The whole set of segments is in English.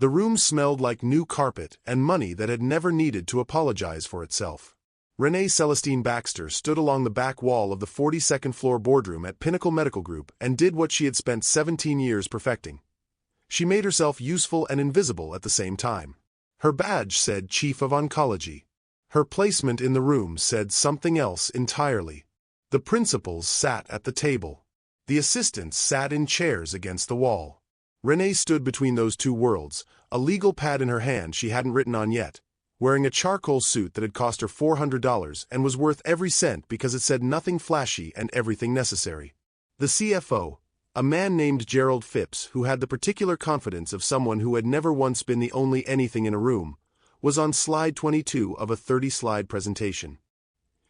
The room smelled like new carpet and money that had never needed to apologize for itself. Renee Celestine Baxter stood along the back wall of the 42nd floor boardroom at Pinnacle Medical Group and did what she had spent 17 years perfecting. She made herself useful and invisible at the same time. Her badge said Chief of Oncology. Her placement in the room said something else entirely. The principals sat at the table. The assistants sat in chairs against the wall. Renee stood between those two worlds, a legal pad in her hand she hadn't written on yet, wearing a charcoal suit that had cost her $400 and was worth every cent because it said nothing flashy and everything necessary. The CFO, a man named Gerald Phipps who had the particular confidence of someone who had never once been the only anything in a room, was on slide 22 of a 30-slide presentation.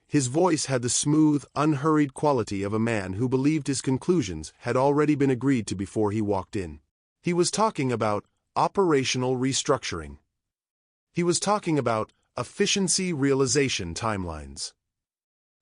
His voice had the smooth, unhurried quality of a man who believed his conclusions had already been agreed to before he walked in. He was talking about operational restructuring. He was talking about efficiency realization timelines.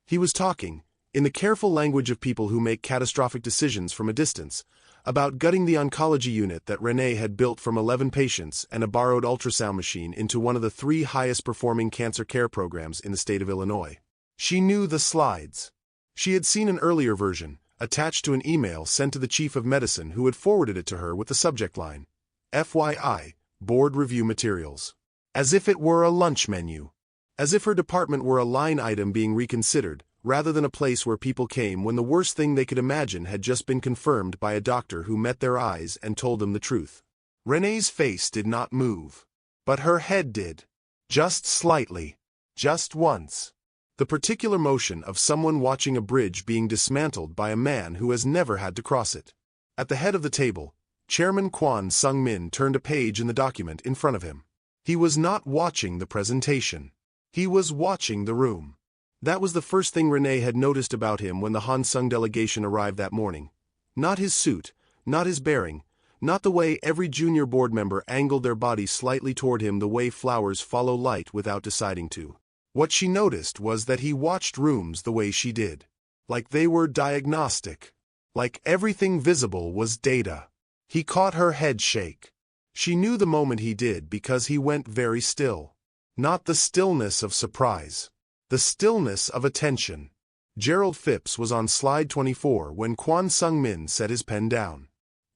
He was talking, in the careful language of people who make catastrophic decisions from a distance, about gutting the oncology unit that Renee had built from 11 patients and a borrowed ultrasound machine into one of the 3 highest-performing cancer care programs in the state of Illinois. She knew the slides. She had seen an earlier version, attached to an email sent to the chief of medicine who had forwarded it to her with the subject line, FYI, Board Review Materials. As if it were a lunch menu. As if her department were a line item being reconsidered, rather than a place where people came when the worst thing they could imagine had just been confirmed by a doctor who met their eyes and told them the truth. Renee's face did not move. But her head did. Just slightly. Just once. The particular motion of someone watching a bridge being dismantled by a man who has never had to cross it. At the head of the table, Chairman Kwon Sung-min turned a page in the document in front of him. He was not watching the presentation. He was watching the room. That was the first thing Renee had noticed about him when the Hansung delegation arrived that morning. Not his suit, not his bearing, not the way every junior board member angled their bodies slightly toward him the way flowers follow light without deciding to. What she noticed was that he watched rooms the way she did. Like they were diagnostic. Like everything visible was data. He caught her head shake. She knew the moment he did because he went very still. Not the stillness of surprise. The stillness of attention. Gerald Phipps was on slide 24 when Kwon Sung-min set his pen down.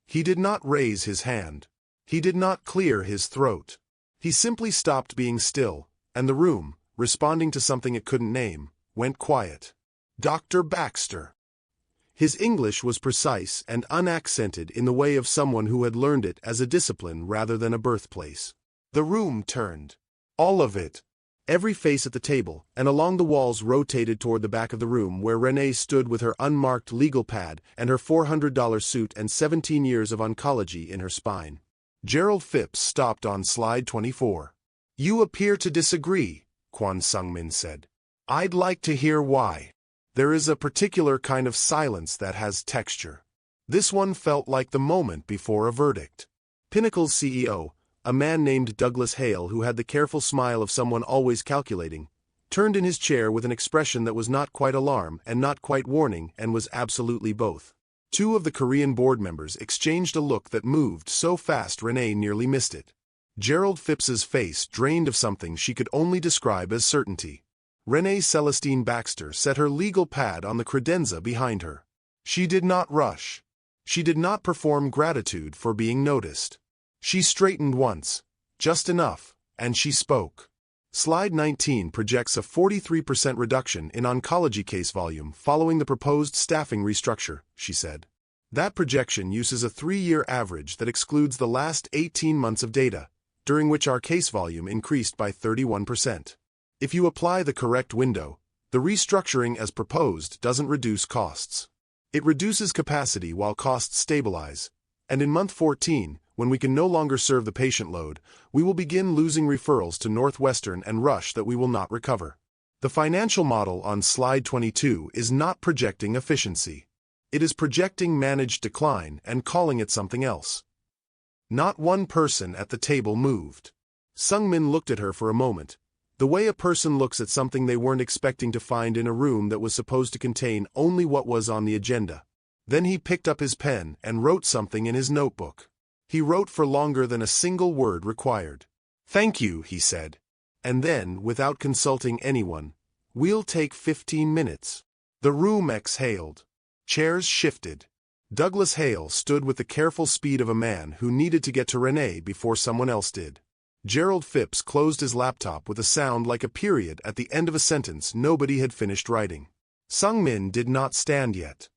He did not raise his hand. He did not clear his throat. He simply stopped being still, and the room, responding to something it couldn't name, went quiet. Dr. Baxter. His English was precise and unaccented in the way of someone who had learned it as a discipline rather than a birthplace. The room turned. All of it. Every face at the table and along the walls rotated toward the back of the room where Renee stood with her unmarked legal pad and her $400 suit and 17 years of oncology in her spine. Gerald Phipps stopped on slide 24. You appear to disagree, Kwon Sung-min said. I'd like to hear why. There is a particular kind of silence that has texture. This one felt like the moment before a verdict. Pinnacle's CEO, a man named Douglas Hale who had the careful smile of someone always calculating, turned in his chair with an expression that was not quite alarm and not quite warning and was absolutely both. 2 of the Korean board members exchanged a look that moved so fast Renee nearly missed it. Gerald Phipps's face drained of something she could only describe as certainty. Renee Celestine Baxter set her legal pad on the credenza behind her. She did not rush. She did not perform gratitude for being noticed. She straightened once, just enough, and she spoke. Slide 19 projects a 43% reduction in oncology case volume following the proposed staffing restructure, she said. That projection uses a 3-year average that excludes the last 18 months of data, during which our case volume increased by 31%. If you apply the correct window, the restructuring as proposed doesn't reduce costs. It reduces capacity while costs stabilize, and in month 14, when we can no longer serve the patient load, we will begin losing referrals to Northwestern and Rush that we will not recover. The financial model on slide 22 is not projecting efficiency. It is projecting managed decline and calling it something else. Not one person at the table moved. Sung-min looked at her for a moment, the way a person looks at something they weren't expecting to find in a room that was supposed to contain only what was on the agenda. Then he picked up his pen and wrote something in his notebook. He wrote for longer than a single word required. "Thank you," he said. And then, without consulting anyone, "We'll take 15 minutes." The room exhaled. Chairs shifted. Douglas Hale stood with the careful speed of a man who needed to get to Renee before someone else did. Gerald Phipps closed his laptop with a sound like a period at the end of a sentence nobody had finished writing. Sung Min did not stand yet.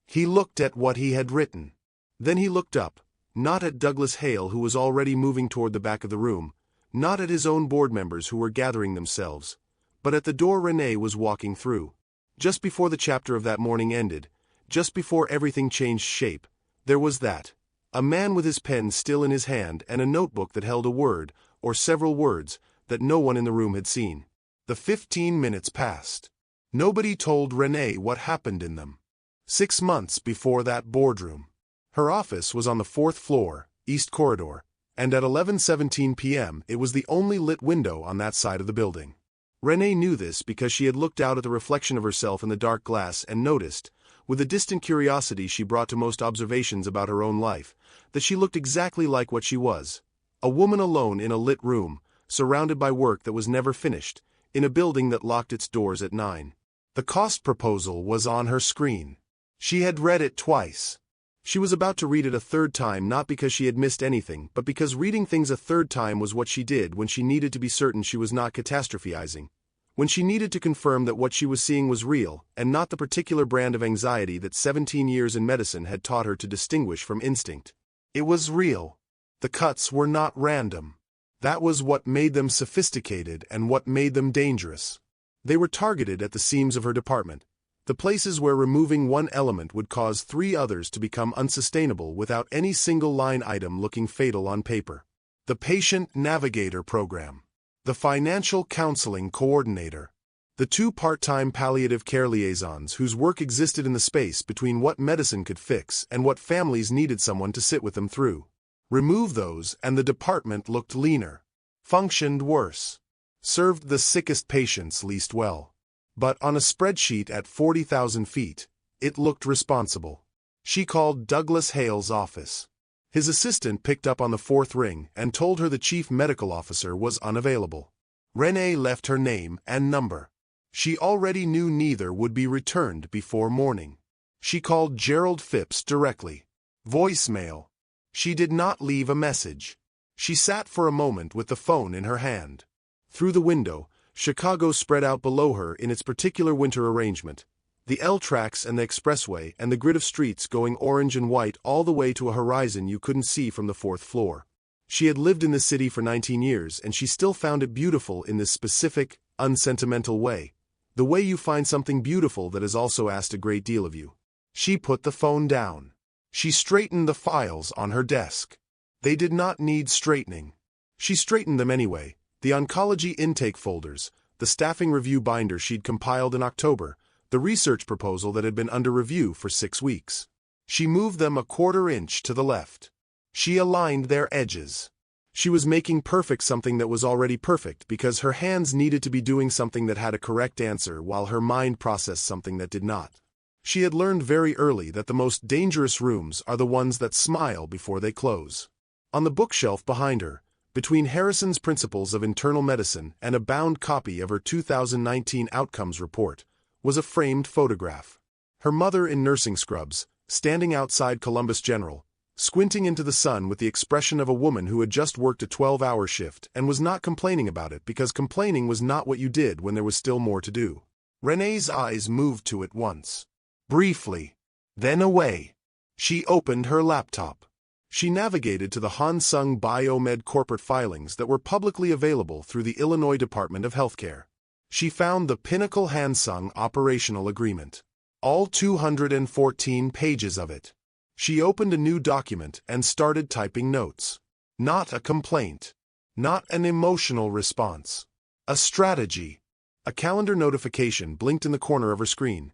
He looked at what he had written. Then he looked up, not at Douglas Hale, who was already moving toward the back of the room, not at his own board members who were gathering themselves, but at the door Renee was walking through. Just before the chapter of that morning ended, just before everything changed shape, there was that. A man with his pen still in his hand and a notebook that held a word, or several words, that no one in the room had seen. The 15 minutes passed. Nobody told Renee what happened in them. 6 months before that boardroom. Her office was on the 4th floor, East Corridor, and at 11:17 p.m. it was the only lit window on that side of the building. Renee knew this because she had looked out at the reflection of herself in the dark glass and noticed, with the distant curiosity she brought to most observations about her own life, that she looked exactly like what she was. A woman alone in a lit room, surrounded by work that was never finished, in a building that locked its doors at 9. The cost proposal was on her screen. She had read it twice. She was about to read it a third time, not because she had missed anything, but because reading things a third time was what she did when she needed to be certain she was not catastrophizing, when she needed to confirm that what she was seeing was real, and not the particular brand of anxiety that 17 years in medicine had taught her to distinguish from instinct. It was real. The cuts were not random. That was what made them sophisticated and what made them dangerous. They were targeted at the seams of her department, the places where removing one element would cause 3 others to become unsustainable without any single line item looking fatal on paper. The Patient Navigator Program. The Financial Counseling Coordinator. The 2 part-time palliative care liaisons whose work existed in the space between what medicine could fix and what families needed someone to sit with them through. Remove those and the department looked leaner, functioned worse, served the sickest patients least well. But on a spreadsheet at 40,000 feet, it looked responsible. She called Douglas Hale's office. His assistant picked up on the 4th ring and told her the chief medical officer was unavailable. Renee left her name and number. She already knew neither would be returned before morning. She called Gerald Phipps directly. Voicemail. She did not leave a message. She sat for a moment with the phone in her hand. Through the window, Chicago spread out below her in its particular winter arrangement. The L tracks and the expressway and the grid of streets going orange and white all the way to a horizon you couldn't see from the 4th floor. She had lived in the city for 19 years and she still found it beautiful in this specific, unsentimental way. The way you find something beautiful that has also asked a great deal of you. She put the phone down. She straightened the files on her desk. They did not need straightening. She straightened them anyway. The oncology intake folders, the staffing review binder she'd compiled in October, the research proposal that had been under review for 6 weeks. She moved them a 1/4 inch to the left. She aligned their edges. She was making perfect something that was already perfect because her hands needed to be doing something that had a correct answer while her mind processed something that did not. She had learned very early that the most dangerous rooms are the ones that smile before they close. On the bookshelf behind her, between Harrison's Principles of Internal Medicine and a bound copy of her 2019 Outcomes Report, was a framed photograph. Her mother in nursing scrubs, standing outside Columbus General, squinting into the sun with the expression of a woman who had just worked a 12-hour shift and was not complaining about it because complaining was not what you did when there was still more to do. Renee's eyes moved to it once. Briefly. Then away. She opened her laptop. She navigated to the Hansung Biomed corporate filings that were publicly available through the Illinois Department of Healthcare. She found the Pinnacle Hansung Operational Agreement. All 214 pages of it. She opened a new document and started typing notes. Not a complaint. Not an emotional response. A strategy. A calendar notification blinked in the corner of her screen.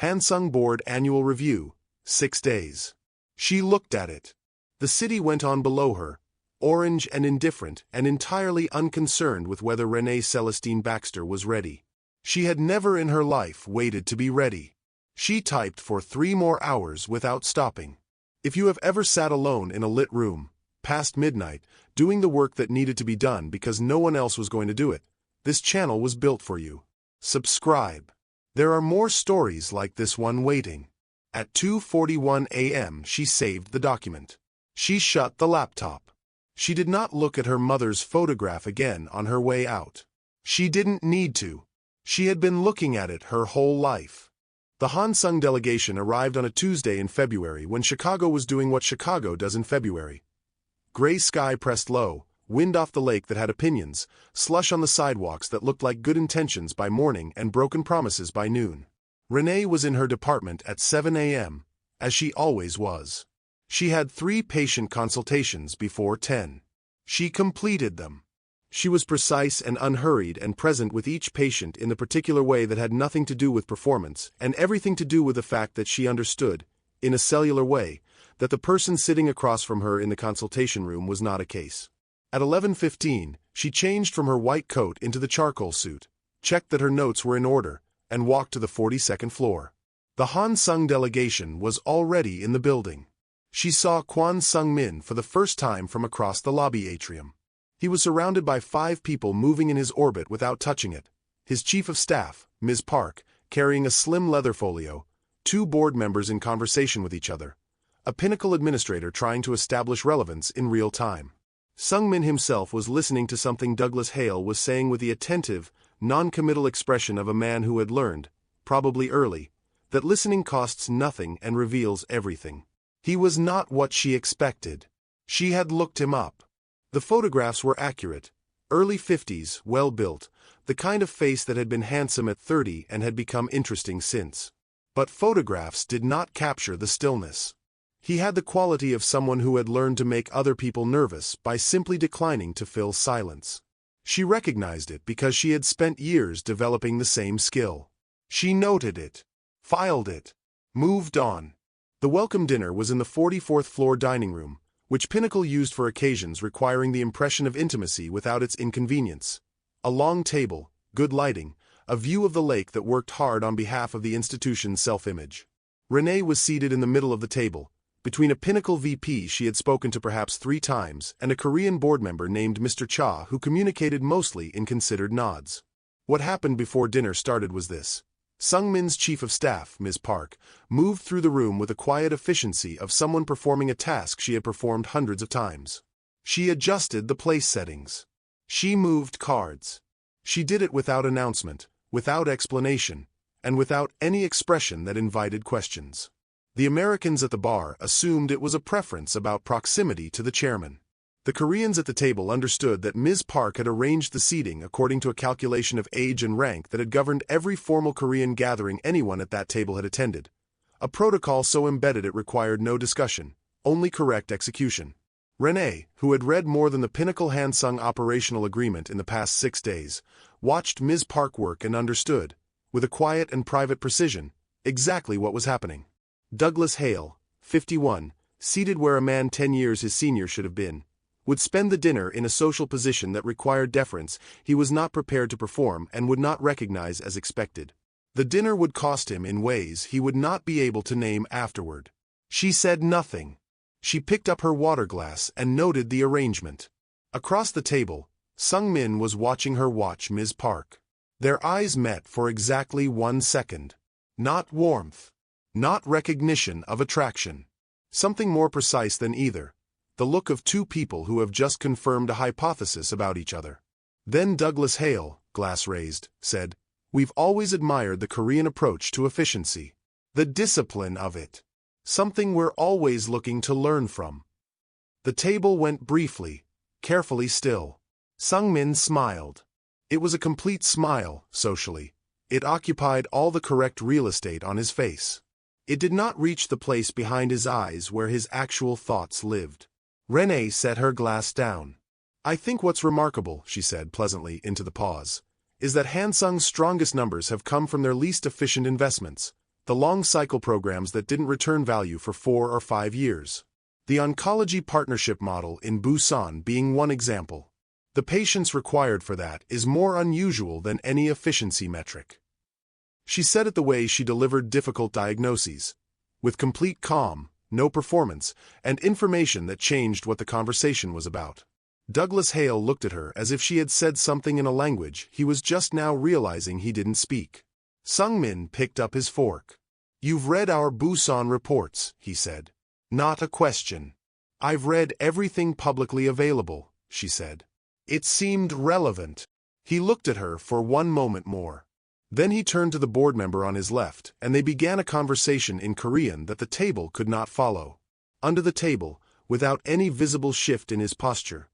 Hansung Board Annual Review, 6 days. She looked at it. The city went on below her, orange and indifferent and entirely unconcerned with whether Renee Celestine Baxter was ready. She had never in her life waited to be ready. She typed for 3 more hours without stopping. If you have ever sat alone in a lit room, past midnight, doing the work that needed to be done because no one else was going to do it. This channel was built for you. Subscribe. There are more stories like this one waiting. At 2:41 a.m. she saved the document. She shut the laptop. She did not look at her mother's photograph again on her way out. She didn't need to. She had been looking at it her whole life. The Hansung delegation arrived on a Tuesday in February when Chicago was doing what Chicago does in February. Gray sky pressed low, wind off the lake that had opinions, slush on the sidewalks that looked like good intentions by morning and broken promises by noon. Renee was in her department at 7 a.m., as she always was. She had 3 patient consultations before 10. She completed them. She was precise and unhurried and present with each patient in the particular way that had nothing to do with performance and everything to do with the fact that she understood, in a cellular way, that the person sitting across from her in the consultation room was not a case. At 11:15, she changed from her white coat into the charcoal suit, checked that her notes were in order, and walked to the 42nd floor. The Hansung delegation was already in the building. She saw Kwon Sung-min for the first time from across the lobby atrium. He was surrounded by 5 people moving in his orbit without touching it. His chief of staff, Ms. Park, carrying a slim leather folio, 2 board members in conversation with each other, a pinnacle administrator trying to establish relevance in real time. Sung-min himself was listening to something Douglas Hale was saying with the attentive, non-committal expression of a man who had learned, probably early, that listening costs nothing and reveals everything. He was not what she expected. She had looked him up. The photographs were accurate, early 50s, well-built, the kind of face that had been handsome at 30 and had become interesting since. But photographs did not capture the stillness. He had the quality of someone who had learned to make other people nervous by simply declining to fill silence. She recognized it because she had spent years developing the same skill. She noted it, filed it, moved on. The welcome dinner was in the 44th floor dining room, which Pinnacle used for occasions requiring the impression of intimacy without its inconvenience. A long table, good lighting, a view of the lake that worked hard on behalf of the institution's self-image. Renee was seated in the middle of the table, between a Pinnacle VP she had spoken to perhaps 3 times and a Korean board member named Mr. Cha who communicated mostly in considered nods. What happened before dinner started was this. Sung-min's chief of staff, Ms. Park, moved through the room with the quiet efficiency of someone performing a task she had performed hundreds of times. She adjusted the place settings. She moved cards. She did it without announcement, without explanation, and without any expression that invited questions. The Americans at the bar assumed it was a preference about proximity to the chairman. The Koreans at the table understood that Ms. Park had arranged the seating according to a calculation of age and rank that had governed every formal Korean gathering anyone at that table had attended. A protocol so embedded it required no discussion, only correct execution. Renee, who had read more than the Pinnacle Hansung operational agreement in the past 6 days, watched Ms. Park work and understood, with a quiet and private precision, exactly what was happening. Douglas Hale, 51, seated where a man 10 years his senior should have been, would spend the dinner in a social position that required deference he was not prepared to perform and would not recognize as expected. The dinner would cost him in ways he would not be able to name afterward. She said nothing. She picked up her water glass and noted the arrangement. Across the table, Sung-min was watching her watch Ms. Park. Their eyes met for exactly 1 second. Not warmth. Not recognition of attraction. Something more precise than either. The look of 2 people who have just confirmed a hypothesis about each other. Then Douglas Hale, glass raised, said, "We've always admired the Korean approach to efficiency. The discipline of it. Something we're always looking to learn from." The table went briefly, carefully still. Sung-min smiled. It was a complete smile, socially. It occupied all the correct real estate on his face. It did not reach the place behind his eyes where his actual thoughts lived. Renee set her glass down. "I think what's remarkable," she said pleasantly into the pause, "is that Hansung's strongest numbers have come from their least efficient investments, the long-cycle programs that didn't return value for 4 or 5 years. The oncology partnership model in Busan being one example. The patience required for that is more unusual than any efficiency metric." She said it the way she delivered difficult diagnoses, with complete calm, no performance, and information that changed what the conversation was about. Douglas Hale looked at her as if she had said something in a language he was just now realizing he didn't speak. Sung-min picked up his fork. "You've read our Busan reports," he said. "Not a question." "I've read everything publicly available," she said. It seemed relevant. He looked at her for one moment more. Then he turned to the board member on his left, and they began a conversation in Korean that the table could not follow. Under the table, without any visible shift in his posture,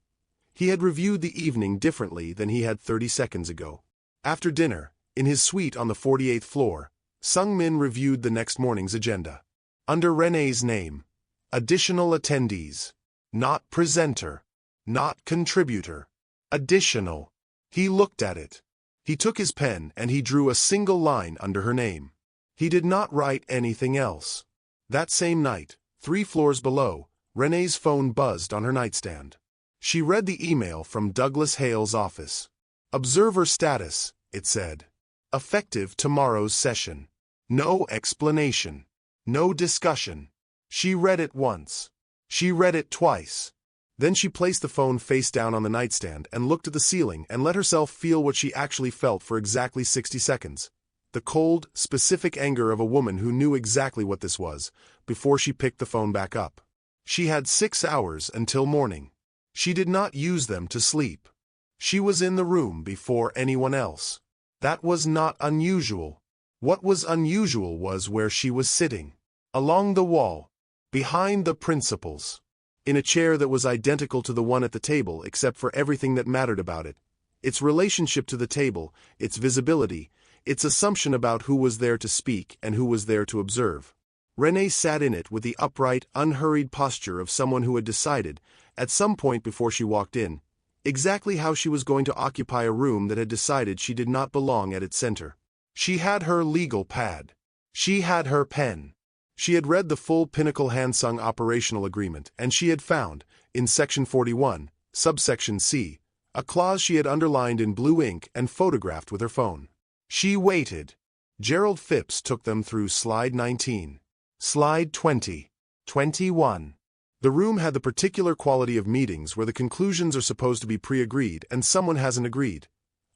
he had reviewed the evening differently than he had 30 seconds ago. After dinner, in his suite on the 48th floor, Sung-min reviewed the next morning's agenda. Under Renee's name, additional attendees. Not presenter. Not contributor. Additional. He looked at it. He took his pen and he drew a single line under her name. He did not write anything else. That same night, 3 floors below, Renee's phone buzzed on her nightstand. She read the email from Douglas Hale's office. Observer status, it said. Effective tomorrow's session. No explanation. No discussion. She read it once. She read it twice. Then she placed the phone face down on the nightstand and looked at the ceiling and let herself feel what she actually felt for exactly 60 seconds. The cold, specific anger of a woman who knew exactly what this was, before she picked the phone back up. She had 6 hours until morning. She did not use them to sleep. She was in the room before anyone else. That was not unusual. What was unusual was where she was sitting. Along the wall. Behind the principals. In a chair that was identical to the one at the table except for everything that mattered about it. Its relationship to the table, its visibility, its assumption about who was there to speak and who was there to observe. Renee sat in it with the upright, unhurried posture of someone who had decided, at some point before she walked in, exactly how she was going to occupy a room that had decided she did not belong at its center. She had her legal pad. She had her pen. She had read the full Pinnacle Hansung operational agreement, and she had found, in Section 41, subsection C, a clause she had underlined in blue ink and photographed with her phone. She waited. Gerald Phipps took them through Slide 19. Slide 20. 21. The room had the particular quality of meetings where the conclusions are supposed to be pre-agreed and someone hasn't agreed.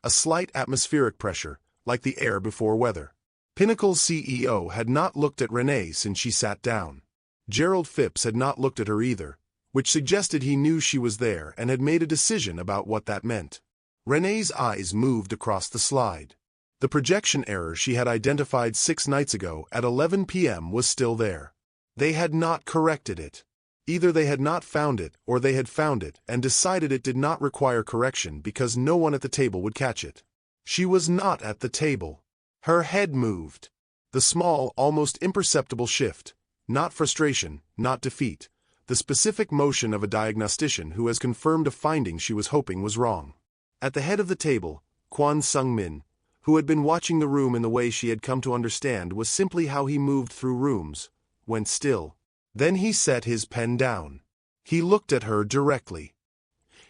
A slight atmospheric pressure, like the air before weather. Pinnacle's CEO had not looked at Renee since she sat down. Gerald Phipps had not looked at her either, which suggested he knew she was there and had made a decision about what that meant. Renee's eyes moved across the slide. The projection error she had identified 6 nights ago at 11 p.m. was still there. They had not corrected it. Either they had not found it or they had found it and decided it did not require correction because no one at the table would catch it. She was not at the table. Her head moved. The small, almost imperceptible shift. Not frustration, not defeat. The specific motion of a diagnostician who has confirmed a finding she was hoping was wrong. At the head of the table, Kwon Sung-min, who had been watching the room in the way she had come to understand was simply how he moved through rooms, went still. Then he set his pen down. He looked at her directly.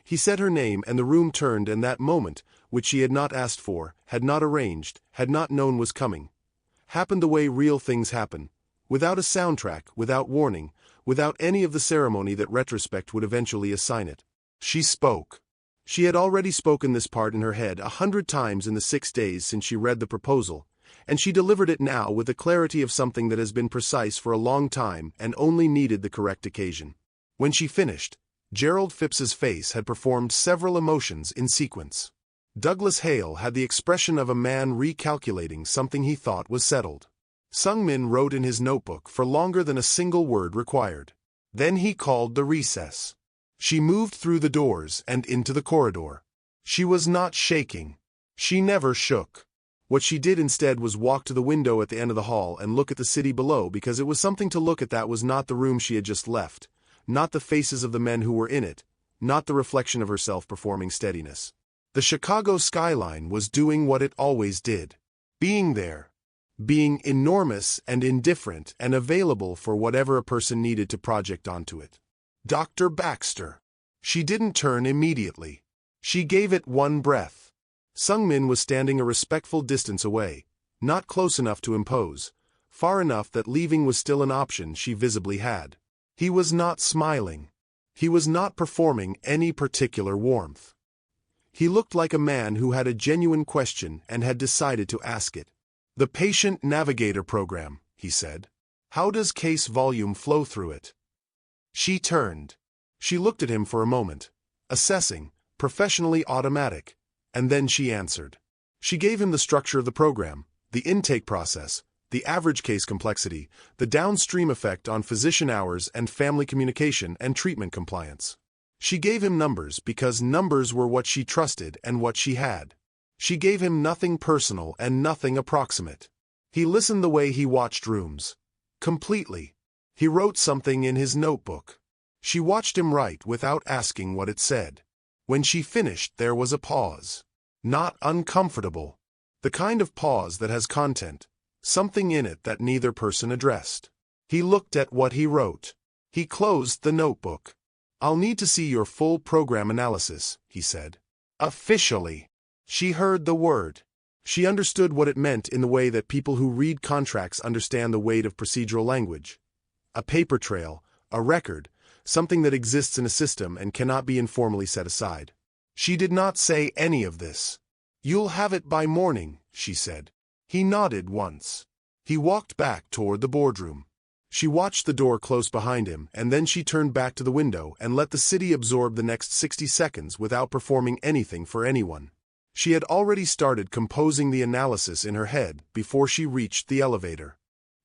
He said her name and the room turned, and that moment, which she had not asked for, had not arranged, had not known was coming, happened the way real things happen, without a soundtrack, without warning, without any of the ceremony that retrospect would eventually assign it. She spoke. She had already spoken this part in her head 100 times in the 6 days since she read the proposal, and she delivered it now with the clarity of something that has been precise for a long time and only needed the correct occasion. When she finished, Gerald Phipps's face had performed several emotions in sequence. Douglas Hale had the expression of a man recalculating something he thought was settled. Sung-min wrote in his notebook for longer than a single word required. Then he called the recess. She moved through the doors and into the corridor. She was not shaking. She never shook. What she did instead was walk to the window at the end of the hall and look at the city below because it was something to look at that was not the room she had just left, not the faces of the men who were in it, not the reflection of herself performing steadiness. The Chicago skyline was doing what it always did. Being there. Being enormous and indifferent and available for whatever a person needed to project onto it. Dr. Baxter. She didn't turn immediately. She gave it one breath. Sung-min was standing a respectful distance away, not close enough to impose, far enough that leaving was still an option she visibly had. He was not smiling. He was not performing any particular warmth. He looked like a man who had a genuine question and had decided to ask it. "The Patient Navigator Program," he said. "How does case volume flow through it?" She turned. She looked at him for a moment, assessing, professionally automatic, and then she answered. She gave him the structure of the program, the intake process, the average case complexity, the downstream effect on physician hours and family communication and treatment compliance. She gave him numbers because numbers were what she trusted and what she had. She gave him nothing personal and nothing approximate. He listened the way he watched rooms. Completely. He wrote something in his notebook. She watched him write without asking what it said. When she finished, there was a pause. Not uncomfortable. The kind of pause that has content, something in it that neither person addressed. He looked at what he wrote. He closed the notebook. "I'll need to see your full program analysis," he said. Officially. She heard the word. She understood what it meant in the way that people who read contracts understand the weight of procedural language. A paper trail, a record, something that exists in a system and cannot be informally set aside. She did not say any of this. "You'll have it by morning," she said. He nodded once. He walked back toward the boardroom. She watched the door close behind him, and then she turned back to the window and let the city absorb the next 60 seconds without performing anything for anyone. She had already started composing the analysis in her head before she reached the elevator.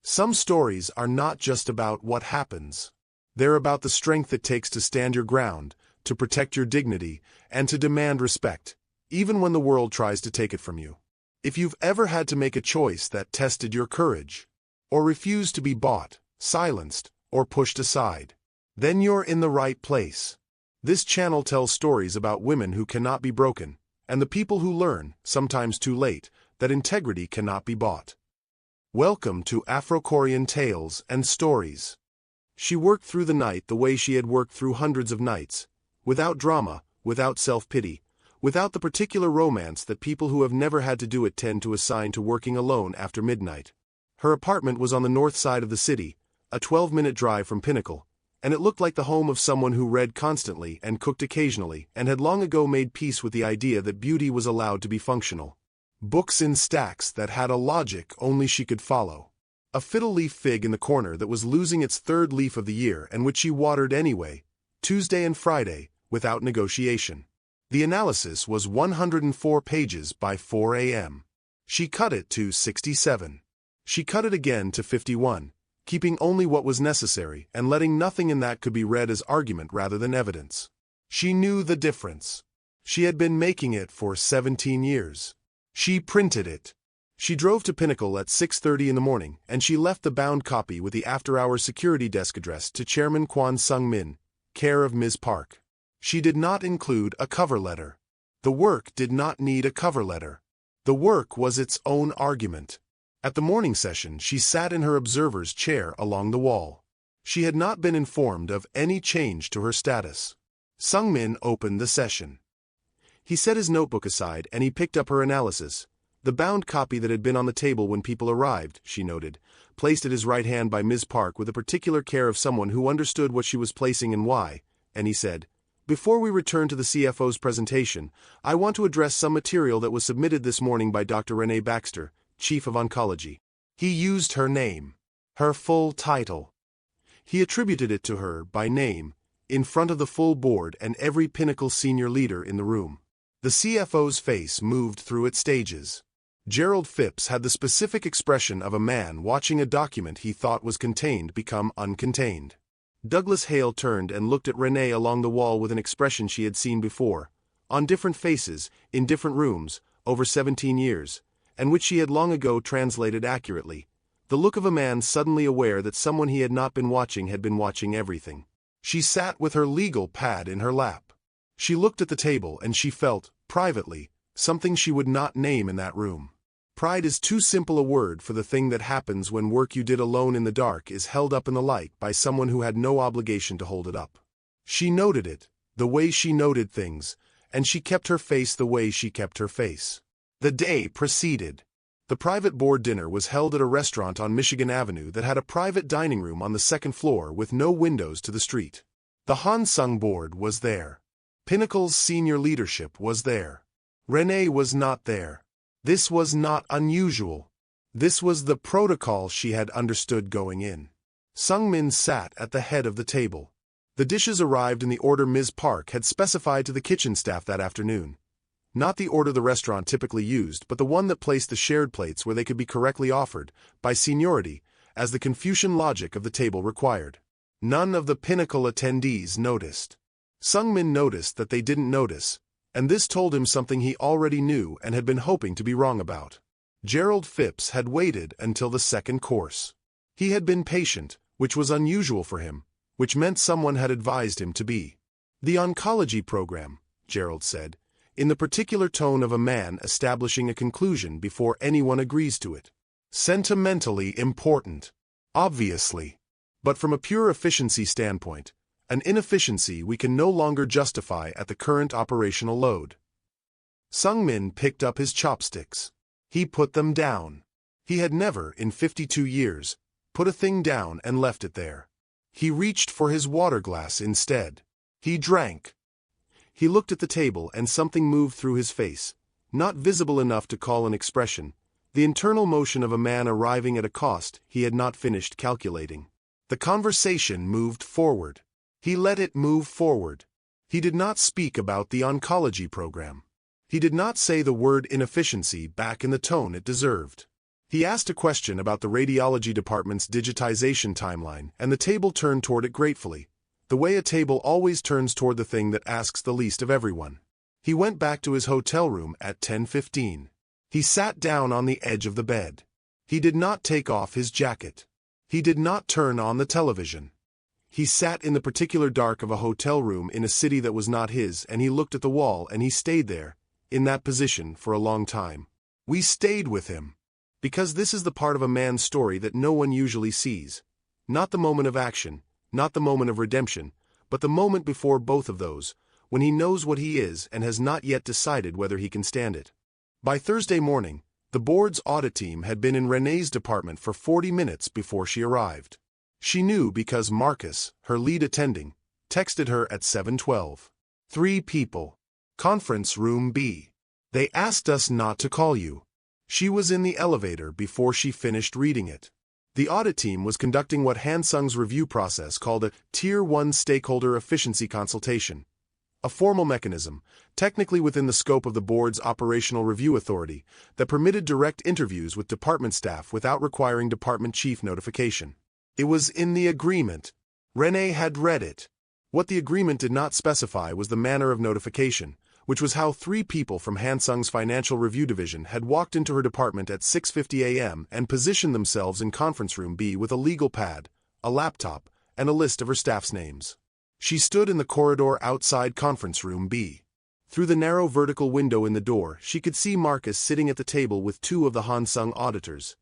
Some stories are not just about what happens. They're about the strength it takes to stand your ground, to protect your dignity, and to demand respect, even when the world tries to take it from you. If you've ever had to make a choice that tested your courage, or refused to be bought, silenced, or pushed aside, then you're in the right place. This channel tells stories about women who cannot be broken, and the people who learn, sometimes too late, that integrity cannot be bought. Welcome to Afro Korean Tales and Stories. She worked through the night the way she had worked through hundreds of nights, without drama, without self-pity, without the particular romance that people who have never had to do it tend to assign to working alone after midnight. Her apartment was on the north side of the city, a 12-minute drive from Pinnacle, and it looked like the home of someone who read constantly and cooked occasionally and had long ago made peace with the idea that beauty was allowed to be functional. Books in stacks that had a logic only she could follow. A fiddle-leaf fig in the corner that was losing its third leaf of the year and which she watered anyway, Tuesday and Friday, without negotiation. The analysis was 104 pages by 4 a.m. She cut it to 67. She cut it again to 51, keeping only what was necessary and letting nothing in that could be read as argument rather than evidence. She knew the difference. She had been making it for 17 years. She printed it. She drove to Pinnacle at 6:30 in the morning, and she left the bound copy with the after-hours security desk addressed to Chairman Kwon Sung-min, care of Ms. Park. She did not include a cover letter. The work did not need a cover letter. The work was its own argument. At the morning session, she sat in her observer's chair along the wall. She had not been informed of any change to her status. Sung-min opened the session. He set his notebook aside and he picked up her analysis. The bound copy that had been on the table when people arrived, she noted, placed at his right hand by Ms. Park with the particular care of someone who understood what she was placing and why, and he said, "Before we return to the CFO's presentation, I want to address some material that was submitted this morning by Dr. Renee Baxter, Chief of Oncology." He used her name, her full title. He attributed it to her by name, in front of the full board and every Pinnacle senior leader in the room. The CFO's face moved through its stages. Gerald Phipps had the specific expression of a man watching a document he thought was contained become uncontained. Douglas Hale turned and looked at Renee along the wall with an expression she had seen before, on different faces, in different rooms, over 17 years, and which she had long ago translated accurately, the look of a man suddenly aware that someone he had not been watching everything. She sat with her legal pad in her lap. She looked at the table and she felt, privately, something she would not name in that room. Pride is too simple a word for the thing that happens when work you did alone in the dark is held up in the light by someone who had no obligation to hold it up. She noted it, the way she noted things, and she kept her face the way she kept her face. The day proceeded. The private board dinner was held at a restaurant on Michigan Avenue that had a private dining room on the second floor with no windows to the street. The Hansung board was there. Pinnacle's senior leadership was there. Renee was not there. This was not unusual. This was the protocol she had understood going in. Sung-min sat at the head of the table. The dishes arrived in the order Ms. Park had specified to the kitchen staff that afternoon. Not the order the restaurant typically used, but the one that placed the shared plates where they could be correctly offered, by seniority, as the Confucian logic of the table required. None of the Pinnacle attendees noticed. Sung-min noticed that they didn't notice, and this told him something he already knew and had been hoping to be wrong about. Gerald Phipps had waited until the second course. He had been patient, which was unusual for him, which meant someone had advised him to be. The oncology program, Gerald said, in the particular tone of a man establishing a conclusion before anyone agrees to it. Sentimentally important. Obviously. But from a pure efficiency standpoint, an inefficiency we can no longer justify at the current operational load. Sung-min picked up his chopsticks. He put them down. He had never, in 52 years, put a thing down and left it there. He reached for his water glass instead. He drank. He looked at the table and something moved through his face, not visible enough to call an expression, the internal motion of a man arriving at a cost he had not finished calculating. The conversation moved forward. He let it move forward. He did not speak about the oncology program. He did not say the word inefficiency back in the tone it deserved. He asked a question about the radiology department's digitization timeline, and the table turned toward it gratefully, the way a table always turns toward the thing that asks the least of everyone. He went back to his hotel room at 10:15. He sat down on the edge of the bed. He did not take off his jacket. He did not turn on the television. He sat in the particular dark of a hotel room in a city that was not his, and he looked at the wall, and he stayed there, in that position, for a long time. We stayed with him. Because this is the part of a man's story that no one usually sees. Not the moment of action, not the moment of redemption, but the moment before both of those, when he knows what he is and has not yet decided whether he can stand it. By Thursday morning, the board's audit team had been in Renee's department for 40 minutes before she arrived. She knew because Marcus, her lead attending, texted her at 7:12. 3 people. Conference room B. They asked us not to call you. She was in the elevator before she finished reading it. The audit team was conducting what Hansung's review process called a Tier 1 Stakeholder Efficiency Consultation, a formal mechanism, technically within the scope of the board's operational review authority, that permitted direct interviews with department staff without requiring department chief notification. It was in the agreement. Renee had read it. What the agreement did not specify was the manner of notification, which was how 3 people from Hansung's financial review division had walked into her department at 6:50 a.m. and positioned themselves in conference room B with a legal pad, a laptop, and a list of her staff's names. She stood in the corridor outside conference room B. Through the narrow vertical window in the door, she could see Marcus sitting at the table with 2 of the Hansung auditors,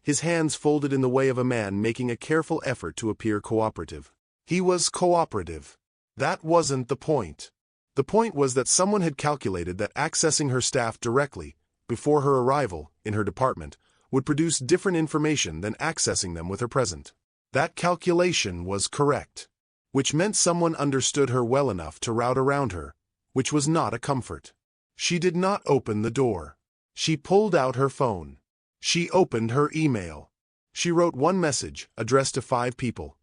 his hands folded in the way of a man making a careful effort to appear cooperative. He was cooperative. That wasn't the point. The point was that someone had calculated that accessing her staff directly, before her arrival, in her department, would produce different information than accessing them with her present. That calculation was correct. Which meant someone understood her well enough to route around her, which was not a comfort. She did not open the door. She pulled out her phone. She opened her email. She wrote one message, addressed to 5 people.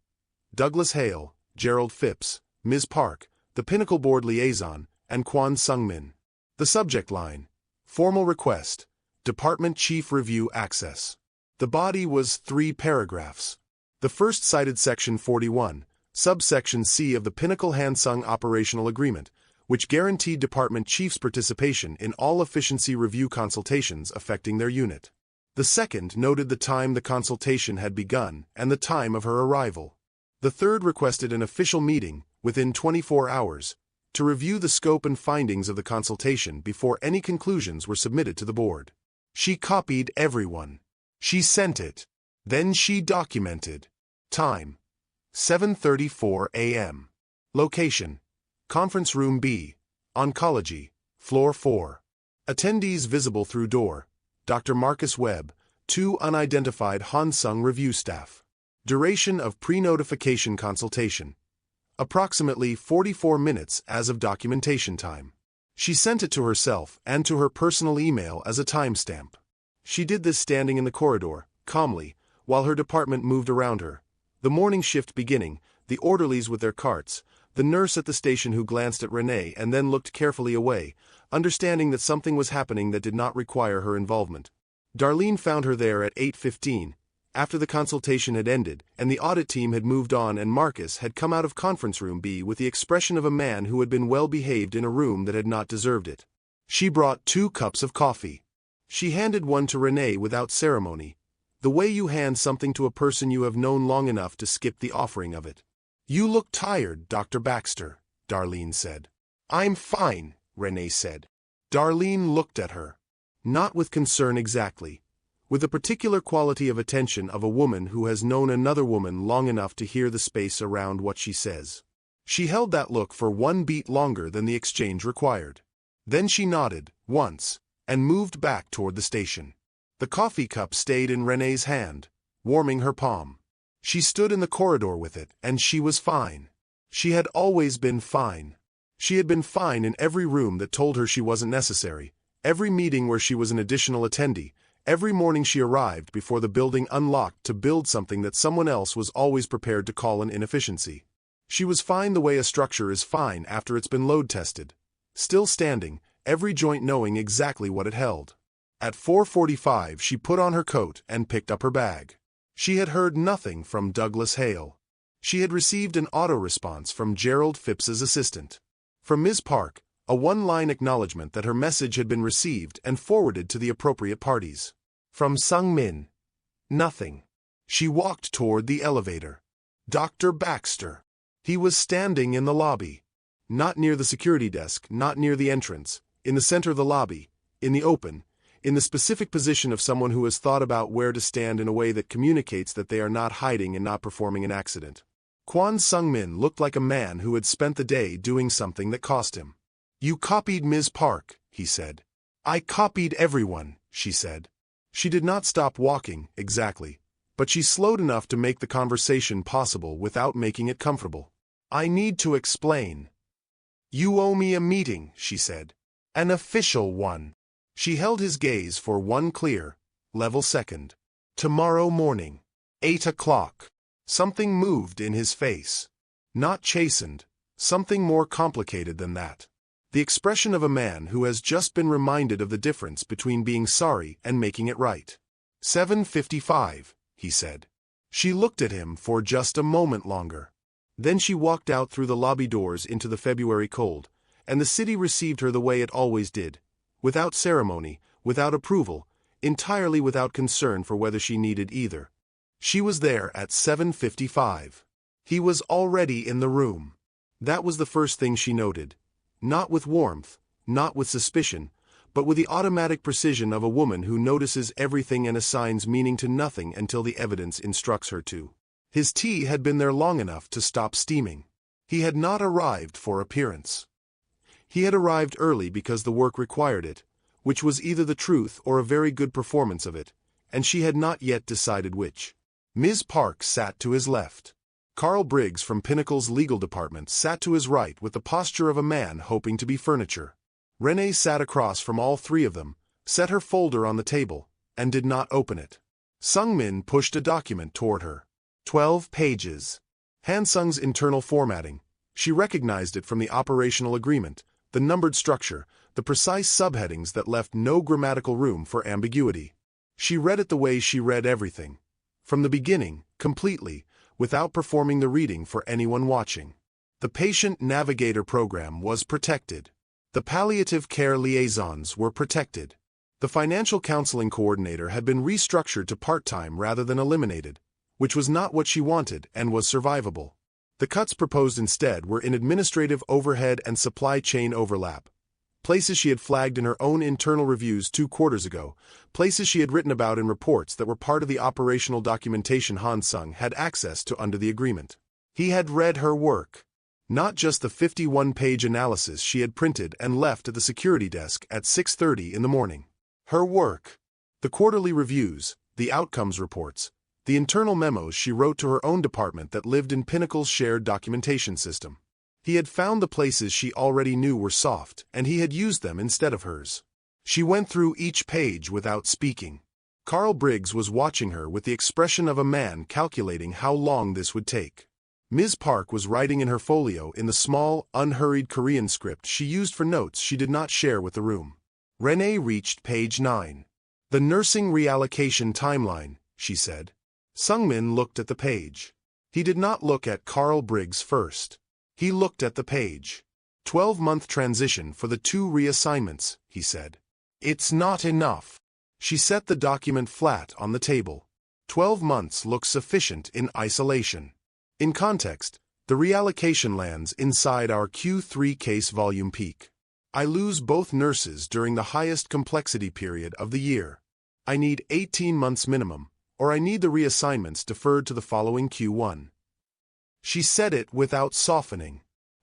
Douglas Hale, Gerald Phipps, Ms. Park, the Pinnacle Board Liaison, and Kwon Sung-min. The subject line: Formal Request, Department Chief Review Access. The body was 3 paragraphs. The first cited Section 41, subsection C of the Pinnacle Hansung Operational Agreement, which guaranteed department chiefs' participation in all efficiency review consultations affecting their unit. The second noted the time the consultation had begun and the time of her arrival. The third requested an official meeting, within 24 hours, to review the scope and findings of the consultation before any conclusions were submitted to the board. She copied everyone. She sent it. Then she documented. Time: 7:34 a.m. Location: Conference Room B, Oncology, Floor 4. Attendees visible through door: Dr. Marcus Webb, 2 unidentified Hansung review staff. Duration of pre-notification consultation: approximately 44 minutes as of documentation time. She sent it to herself and to her personal email as a timestamp. She did this standing in the corridor, calmly, while her department moved around her. The morning shift beginning, the orderlies with their carts, the nurse at the station who glanced at Renee and then looked carefully away, understanding that something was happening that did not require her involvement. Darlene found her there at 8:15, after the consultation had ended and the audit team had moved on and Marcus had come out of conference room B with the expression of a man who had been well behaved in a room that had not deserved it. She brought 2 cups of coffee. She handed one to Renee without ceremony, the way you hand something to a person you have known long enough to skip the offering of it. "You look tired, Dr. Baxter," Darlene said. "I'm fine," Renee said. Darlene looked at her. Not with concern exactly, with the particular quality of attention of a woman who has known another woman long enough to hear the space around what she says. She held that look for 1 beat longer than the exchange required. Then she nodded, once, and moved back toward the station. The coffee cup stayed in Renee's hand, warming her palm. She stood in the corridor with it, and she was fine. She had always been fine. She had been fine in every room that told her she wasn't necessary, every meeting where she was an additional attendee, every morning she arrived before the building unlocked to build something that someone else was always prepared to call an inefficiency. She was fine the way a structure is fine after it's been load tested. Still standing, every joint knowing exactly what it held. At 4:45 she put on her coat and picked up her bag. She had heard nothing from Douglas Hale. She had received an auto-response from Gerald Phipps's assistant. From Ms. Park, a one-line acknowledgement that her message had been received and forwarded to the appropriate parties. From Sung Min, nothing. She walked toward the elevator. Dr. Baxter. He was standing in the lobby. Not near the security desk, not near the entrance, in the center of the lobby, in the open, in the specific position of someone who has thought about where to stand in a way that communicates that they are not hiding and not performing an accident. Kwon Sung-min looked like a man who had spent the day doing something that cost him. "You copied Ms. Park," he said. "I copied everyone," she said. She did not stop walking, exactly, but she slowed enough to make the conversation possible without making it comfortable. "I need to explain." "You owe me a meeting," she said. "An official one." She held his gaze for one clear, level second. "Tomorrow morning, 8 o'clock. Something moved in his face. Not chastened, something more complicated than that. The expression of a man who has just been reminded of the difference between being sorry and making it right. 7:55, he said. She looked at him for just a moment longer. Then she walked out through the lobby doors into the February cold, and the city received her the way it always did. Without ceremony, without approval, entirely without concern for whether she needed either. She was there at 7:55. He was already in the room. That was the first thing she noted. Not with warmth, not with suspicion, but with the automatic precision of a woman who notices everything and assigns meaning to nothing until the evidence instructs her to. His tea had been there long enough to stop steaming. He had not arrived for appearance. He had arrived early because the work required it, which was either the truth or a very good performance of it, and she had not yet decided which. Ms. Park sat to his left. Carl Briggs from Pinnacle's legal department sat to his right with the posture of a man hoping to be furniture. Renee sat across from all 3 of them, set her folder on the table, and did not open it. Sung-min pushed a document toward her. 12 pages. Hansung's internal formatting. She recognized it from the operational agreement, the numbered structure, the precise subheadings that left no grammatical room for ambiguity. She read it the way she read everything. From the beginning, completely, without performing the reading for anyone watching. The patient navigator program was protected. The palliative care liaisons were protected. The financial counseling coordinator had been restructured to part-time rather than eliminated, which was not what she wanted and was survivable. The cuts proposed instead were in administrative overhead and supply chain overlap. Places she had flagged in her own internal reviews 2 quarters ago, places she had written about in reports that were part of the operational documentation Hansung had access to under the agreement. He had read her work. Not just the 51-page analysis she had printed and left at the security desk at 6:30 in the morning. Her work. The quarterly reviews, the outcomes reports, the internal memos she wrote to her own department that lived in Pinnacle's shared documentation system. He had found the places she already knew were soft, and he had used them instead of hers. She went through each page without speaking. Carl Briggs was watching her with the expression of a man calculating how long this would take. Ms. Park was writing in her folio in the small, unhurried Korean script she used for notes she did not share with the room. Renee reached page 9. The nursing reallocation timeline, she said. Sungmin looked at the page. He did not look at Carl Briggs first. He looked at the page. 12-month transition for the 2 reassignments, he said. It's not enough. She set the document flat on the table. 12 months looks sufficient in isolation. In context, the reallocation lands inside our Q3 case volume peak. I lose both nurses during the highest complexity period of the year. I need 18 months minimum, or I need the reassignments deferred to the following Q1. She said it without softening,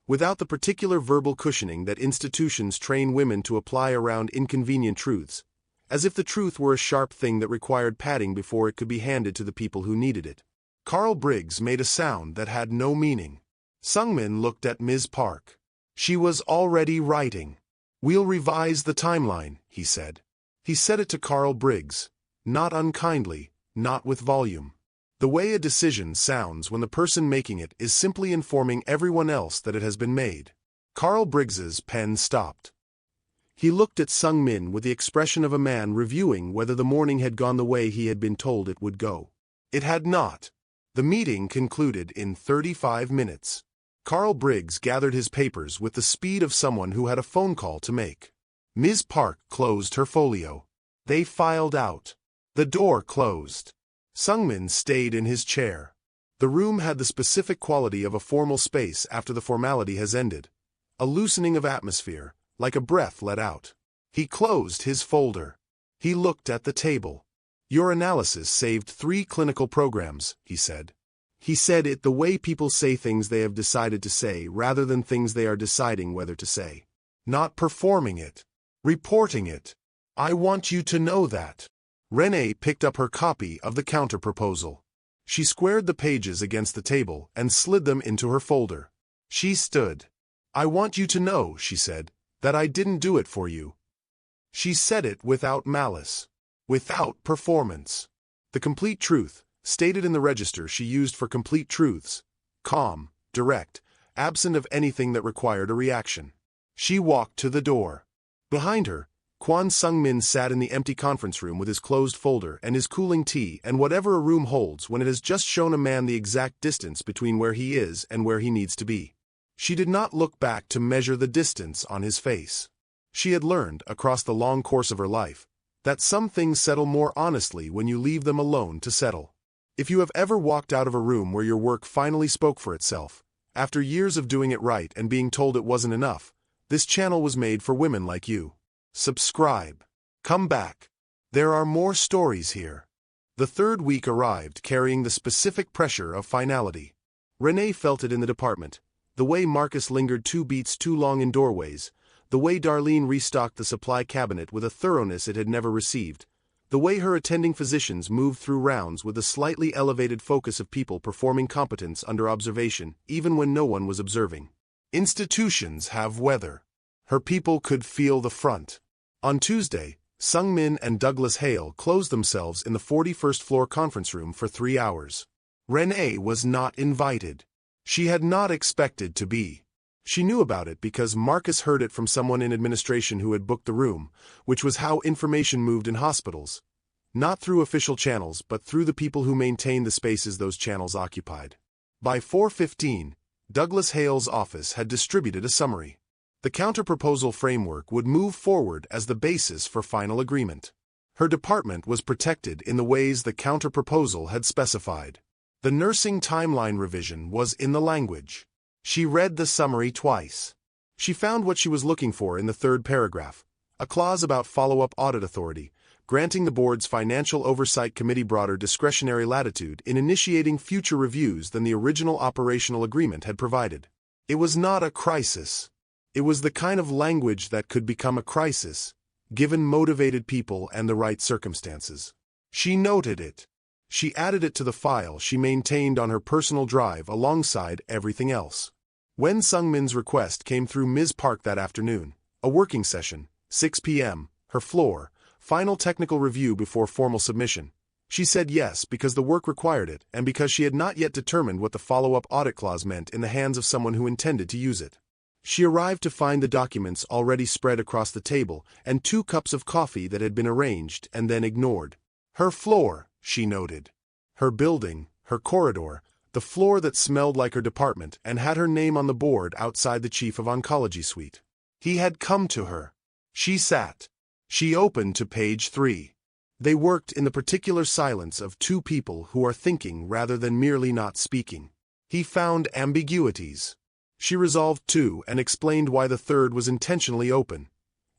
without the particular verbal cushioning that institutions train women to apply around inconvenient truths, as if the truth were a sharp thing that required padding before it could be handed to the people who needed it. Carl Briggs made a sound that had no meaning. Sungmin looked at Ms. Park. She was already writing. We'll revise the timeline, he said. He said it to Carl Briggs, not unkindly, not with volume. The way a decision sounds when the person making it is simply informing everyone else that it has been made. Carl Briggs's pen stopped. He looked at Sungmin with the expression of a man reviewing whether the morning had gone the way he had been told it would go. It had not. The meeting concluded in 35 minutes. Carl Briggs gathered his papers with the speed of someone who had a phone call to make. Ms. Park closed her folio. They filed out. The door closed. Sungmin stayed in his chair. The room had the specific quality of a formal space after the formality has ended. A loosening of atmosphere, like a breath let out. He closed his folder. He looked at the table. Your analysis saved 3 clinical programs, he said. He said it the way people say things they have decided to say rather than things they are deciding whether to say. Not performing it. Reporting it. I want you to know that. Renee picked up her copy of the counter-proposal. She squared the pages against the table and slid them into her folder. She stood. I want you to know, she said, that I didn't do it for you. She said it without malice. Without performance. The complete truth, stated in the register she used for complete truths. Calm, direct, absent of anything that required a reaction. She walked to the door. Behind her, Kwon Sungmin sat in the empty conference room with his closed folder and his cooling tea and whatever a room holds when it has just shown a man the exact distance between where he is and where he needs to be. She did not look back to measure the distance on his face. She had learned, across the long course of her life, that some things settle more honestly when you leave them alone to settle. If you have ever walked out of a room where your work finally spoke for itself, after years of doing it right and being told it wasn't enough, this channel was made for women like you. Subscribe. Come back. There are more stories here. The 3rd week arrived carrying the specific pressure of finality. Renee felt it in the department, the way Marcus lingered 2 beats too long in doorways, the way Darlene restocked the supply cabinet with a thoroughness it had never received, the way her attending physicians moved through rounds with a slightly elevated focus of people performing competence under observation, even when no one was observing. Institutions have weather. Her people could feel the front. On Tuesday, Sungmin and Douglas Hale closed themselves in the 41st floor conference room for 3 hours. Renee was not invited. She had not expected to be. She knew about it because Marcus heard it from someone in administration who had booked the room, which was how information moved in hospitals. Not through official channels, but through the people who maintained the spaces those channels occupied. By 4:15, Douglas Hale's office had distributed a summary. The counter-proposal framework would move forward as the basis for final agreement. Her department was protected in the ways the counter-proposal had specified. The nursing timeline revision was in the language. She read the summary twice. She found what she was looking for in the 3rd paragraph, a clause about follow-up audit authority, granting the board's Financial Oversight Committee broader discretionary latitude in initiating future reviews than the original operational agreement had provided. It was not a crisis. It was the kind of language that could become a crisis, given motivated people and the right circumstances. She noted it. She added it to the file she maintained on her personal drive alongside everything else. When Sungmin's request came through Ms. Park that afternoon, a working session, 6 p.m., her floor, final technical review before formal submission, she said yes because the work required it and because she had not yet determined what the follow-up audit clause meant in the hands of someone who intended to use it. She arrived to find the documents already spread across the table and 2 cups of coffee that had been arranged and then ignored. Her floor, she noted. Her building, her corridor, the floor that smelled like her department and had her name on the board outside the chief of oncology suite. He had come to her. She sat. She opened to page 3. They worked in the particular silence of 2 people who are thinking rather than merely not speaking. He found ambiguities. She resolved 2 and explained why the third was intentionally open.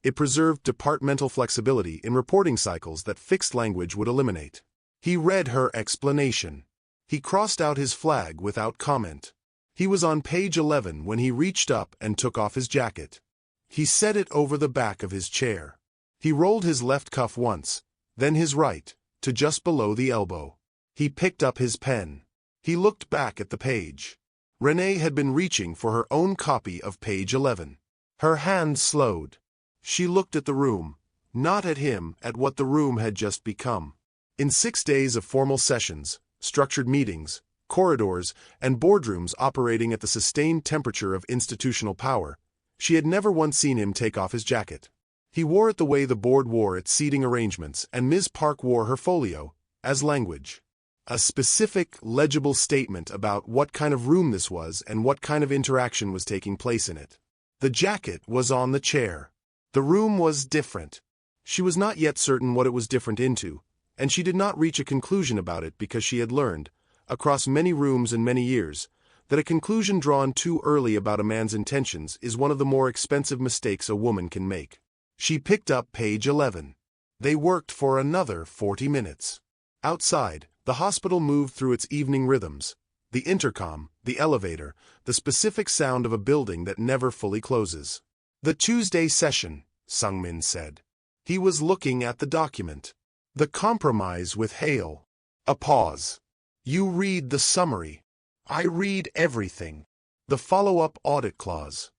It preserved departmental flexibility in reporting cycles that fixed language would eliminate. He read her explanation. He crossed out his flag without comment. He was on page 11 when he reached up and took off his jacket. He set it over the back of his chair. He rolled his left cuff once, then his right, to just below the elbow. He picked up his pen. He looked back at the page. Renee had been reaching for her own copy of page 11. Her hand slowed. She looked at the room, not at him, at what the room had just become. In 6 days of formal sessions, structured meetings, corridors, and boardrooms operating at the sustained temperature of institutional power, she had never once seen him take off his jacket. He wore it the way the board wore its seating arrangements, and Ms. Park wore her folio, as language. A specific, legible statement about what kind of room this was and what kind of interaction was taking place in it. The jacket was on the chair. The room was different. She was not yet certain what it was different into, and she did not reach a conclusion about it because she had learned, across many rooms and many years, that a conclusion drawn too early about a man's intentions is one of the more expensive mistakes a woman can make. She picked up page 11. They worked for another 40 minutes. Outside, the hospital moved through its evening rhythms. The intercom, the elevator, the specific sound of a building that never fully closes. The Tuesday session, Sungmin said. He was looking at the document. The compromise with Hale. A pause. You read the summary. I read everything. The follow-up audit clause.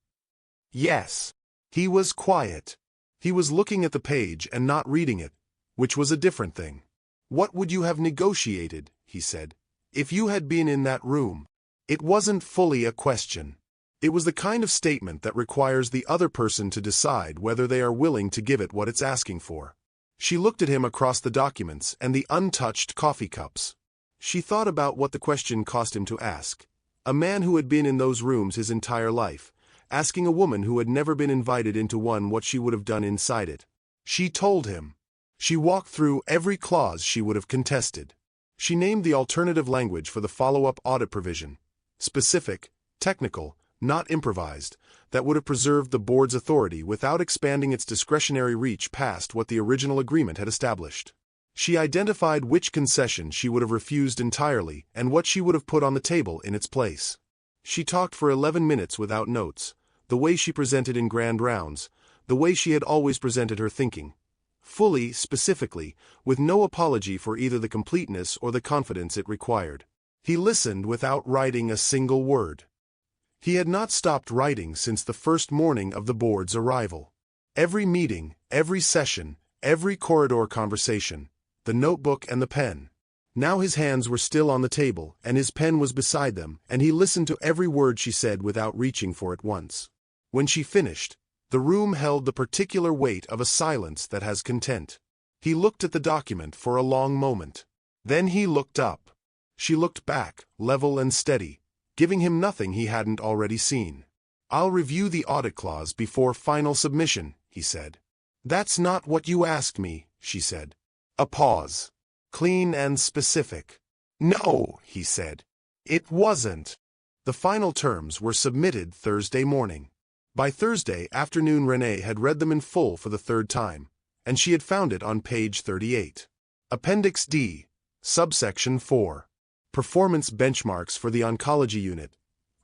Yes. He was quiet. He was looking at the page and not reading it, which was a different thing. What would you have negotiated, he said, if you had been in that room? It wasn't fully a question. It was the kind of statement that requires the other person to decide whether they are willing to give it what it's asking for. She looked at him across the documents and the untouched coffee cups. She thought about what the question cost him to ask. A man who had been in those rooms his entire life, asking a woman who had never been invited into one what she would have done inside it. She told him. She walked through every clause she would have contested. She named the alternative language for the follow-up audit provision. Specific, technical, not improvised, that would have preserved the board's authority without expanding its discretionary reach past what the original agreement had established. She identified which concession she would have refused entirely and what she would have put on the table in its place. She talked for 11 minutes without notes, the way she presented in grand rounds, the way she had always presented her thinking. Fully, specifically, with no apology for either the completeness or the confidence it required. He listened without writing a single word. He had not stopped writing since the first morning of the board's arrival. Every meeting, every session, every corridor conversation, the notebook and the pen. Now his hands were still on the table, and his pen was beside them, and he listened to every word she said without reaching for it once. When she finished, the room held the particular weight of a silence that has content. He looked at the document for a long moment. Then he looked up. She looked back, level and steady, giving him nothing he hadn't already seen. I'll review the audit clause before final submission, he said. That's not what you asked me, she said. A pause. Clean and specific. No, he said. It wasn't. The final terms were submitted Thursday morning. By Thursday afternoon Renee had read them in full for the 3rd time, and she had found it on page 38. Appendix D, subsection 4. Performance benchmarks for the oncology unit.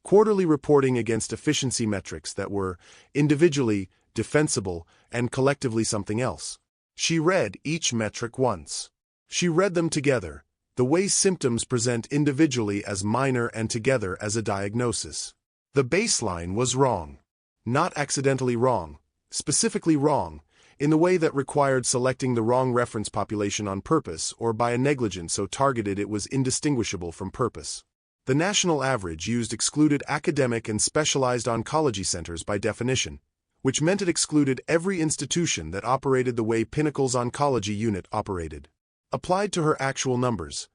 Quarterly reporting against efficiency metrics that were, individually, defensible, and collectively something else. She read each metric once. She read them together, the way symptoms present individually as minor and together as a diagnosis. The baseline was wrong. Not accidentally wrong, specifically wrong, in the way that required selecting the wrong reference population on purpose or by a negligence so targeted it was indistinguishable from purpose. The national average used excluded academic and specialized oncology centers by definition, which meant it excluded every institution that operated the way Pinnacle's oncology unit operated. Applied to her actual numbers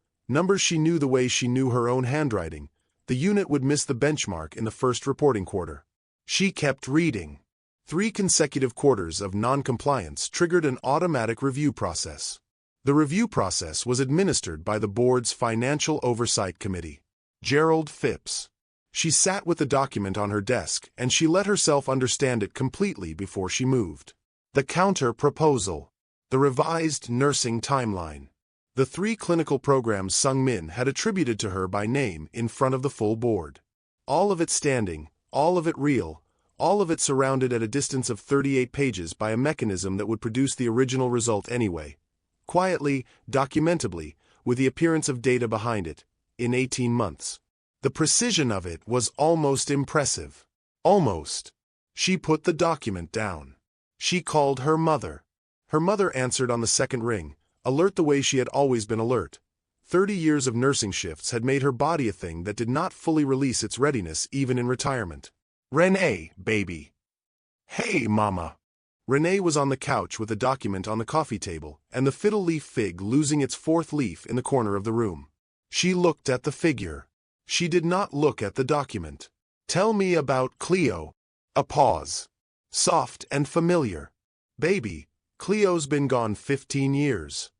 she knew the way she knew her own handwriting, the unit would miss the benchmark in the first reporting quarter. She kept reading. 3 consecutive quarters of non-compliance triggered an automatic review process. The review process was administered by the board's Financial Oversight Committee. Gerald Phipps. She sat with the document on her desk and she let herself understand it completely before she moved. The counter-proposal. The revised nursing timeline. The 3 clinical programs Sung Min had attributed to her by name in front of the full board. All of it standing, all of it real, all of it surrounded at a distance of 38 pages by a mechanism that would produce the original result anyway. Quietly, documentably, with the appearance of data behind it, in 18 months. The precision of it was almost impressive. Almost. She put the document down. She called her mother. Her mother answered on the second ring, alert the way she had always been alert. 30 years of nursing shifts had made her body a thing that did not fully release its readiness even in retirement. "Renee, baby." "Hey, Mama." Renee was on the couch with the document on the coffee table and the fiddle leaf fig losing its 4th leaf in the corner of the room. She looked at the figure. She did not look at the document. "Tell me about Cleo." A pause. Soft and familiar. "Baby, Cleo's been gone 15 years.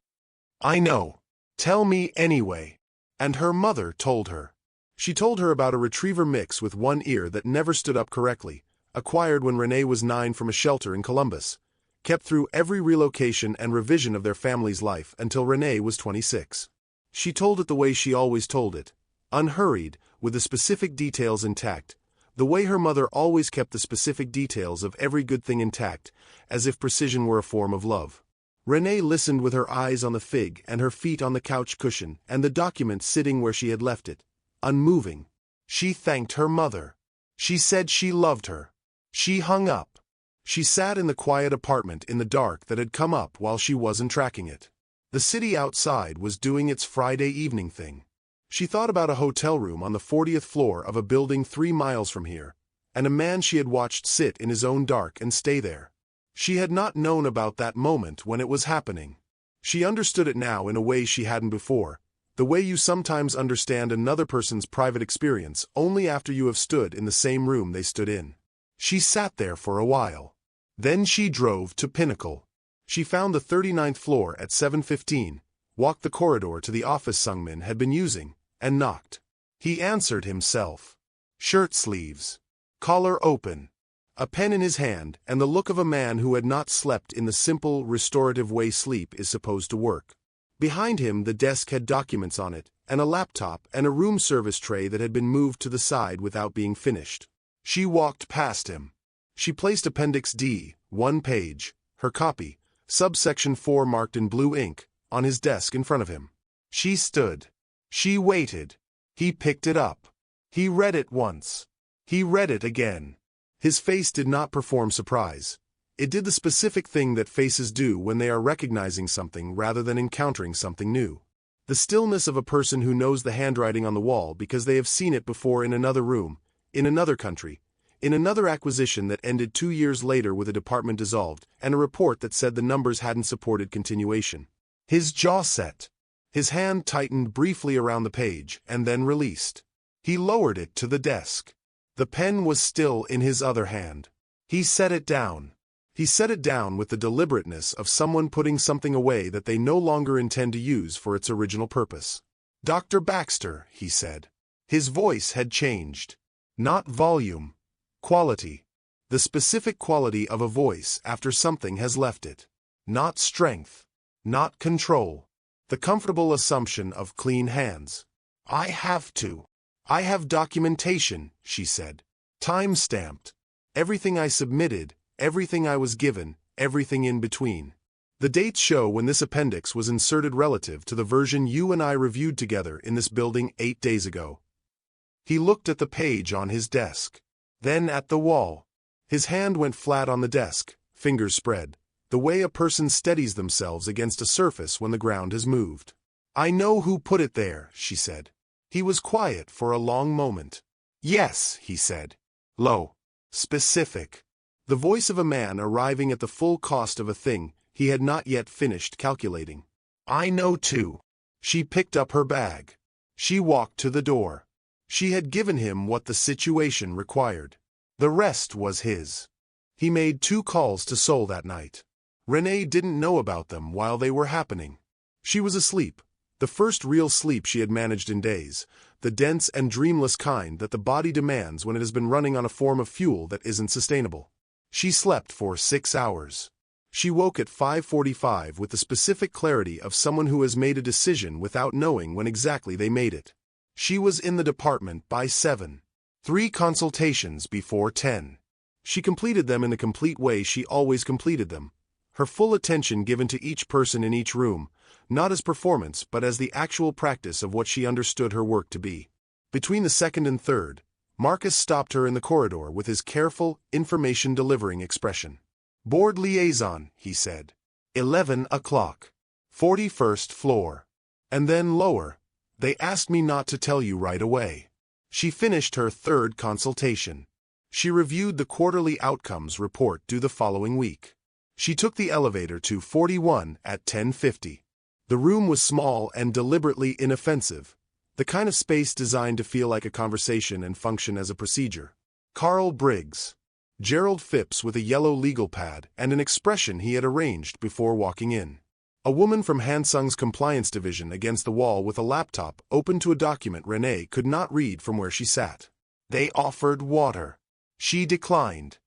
"I know. Tell me anyway." And her mother told her. She told her about a retriever mix with one ear that never stood up correctly, acquired when Renee was 9 from a shelter in Columbus, kept through every relocation and revision of their family's life until Renee was 26. She told it the way she always told it, unhurried, with the specific details intact, the way her mother always kept the specific details of every good thing intact, as if precision were a form of love. Renee listened with her eyes on the fig and her feet on the couch cushion and the document sitting where she had left it, unmoving. She thanked her mother. She said she loved her. She hung up. She sat in the quiet apartment in the dark that had come up while she wasn't tracking it. The city outside was doing its Friday evening thing. She thought about a hotel room on the 40th floor of a building 3 miles from here, and a man she had watched sit in his own dark and stay there. She had not known about that moment when it was happening. She understood it now in a way she hadn't before, the way you sometimes understand another person's private experience only after you have stood in the same room they stood in. She sat there for a while. Then she drove to Pinnacle. She found the 39th floor at 7:15, walked the corridor to the office Sung Min had been using, and knocked. He answered himself. Shirt sleeves. Collar open. A pen in his hand and the look of a man who had not slept in the simple, restorative way sleep is supposed to work. Behind him the desk had documents on it, and a laptop and a room service tray that had been moved to the side without being finished. She walked past him. She placed Appendix D, 1 page, her copy, subsection 4 marked in blue ink, on his desk in front of him. She stood. She waited. He picked it up. He read it once. He read it again. His face did not perform surprise. It did the specific thing that faces do when they are recognizing something rather than encountering something new. The stillness of a person who knows the handwriting on the wall because they have seen it before in another room, in another country, in another acquisition that ended 2 years later with a department dissolved and a report that said the numbers hadn't supported continuation. His jaw set. His hand tightened briefly around the page and then released. He lowered it to the desk. The pen was still in his other hand. He set it down. He set it down with the deliberateness of someone putting something away that they no longer intend to use for its original purpose. "Dr. Baxter," he said. His voice had changed. Not volume. Quality. The specific quality of a voice after something has left it. Not strength. Not control. The comfortable assumption of clean hands. "I have to. I have documentation," she said. "Time-stamped. Everything I submitted, everything I was given, everything in between. The dates show when this appendix was inserted relative to the version you and I reviewed together in this building 8 days ago. He looked at the page on his desk, then at the wall. His hand went flat on the desk, fingers spread, the way a person steadies themselves against a surface when the ground has moved. "I know who put it there," she said. He was quiet for a long moment. "Yes," he said. Low. Specific. The voice of a man arriving at the full cost of a thing he had not yet finished calculating. "I know too." She picked up her bag. She walked to the door. She had given him what the situation required. The rest was his. He made 2 calls to Seoul that night. Renee didn't know about them while they were happening. She was asleep, the first real sleep she had managed in days, the dense and dreamless kind that the body demands when it has been running on a form of fuel that isn't sustainable. She slept for 6 hours. She woke at 5:45 with the specific clarity of someone who has made a decision without knowing when exactly they made it. She was in the department by 7. 3 consultations before 10. She completed them in the complete way she always completed them. Her full attention given to each person in each room, not as performance but as the actual practice of what she understood her work to be. Between the second and third, Marcus stopped her in the corridor with his careful, information-delivering expression. "Board liaison," he said. 11 o'clock. 41st floor. And then lower. "They asked me not to tell you right away." She finished her 3rd consultation. She reviewed the quarterly outcomes report due the following week. She took the elevator to 41 at 10:50. The room was small and deliberately inoffensive, the kind of space designed to feel like a conversation and function as a procedure. Carl Briggs. Gerald Phipps with a yellow legal pad and an expression he had arranged before walking in. A woman from Hansung's compliance division against the wall with a laptop open to a document Renee could not read from where she sat. They offered water. She declined.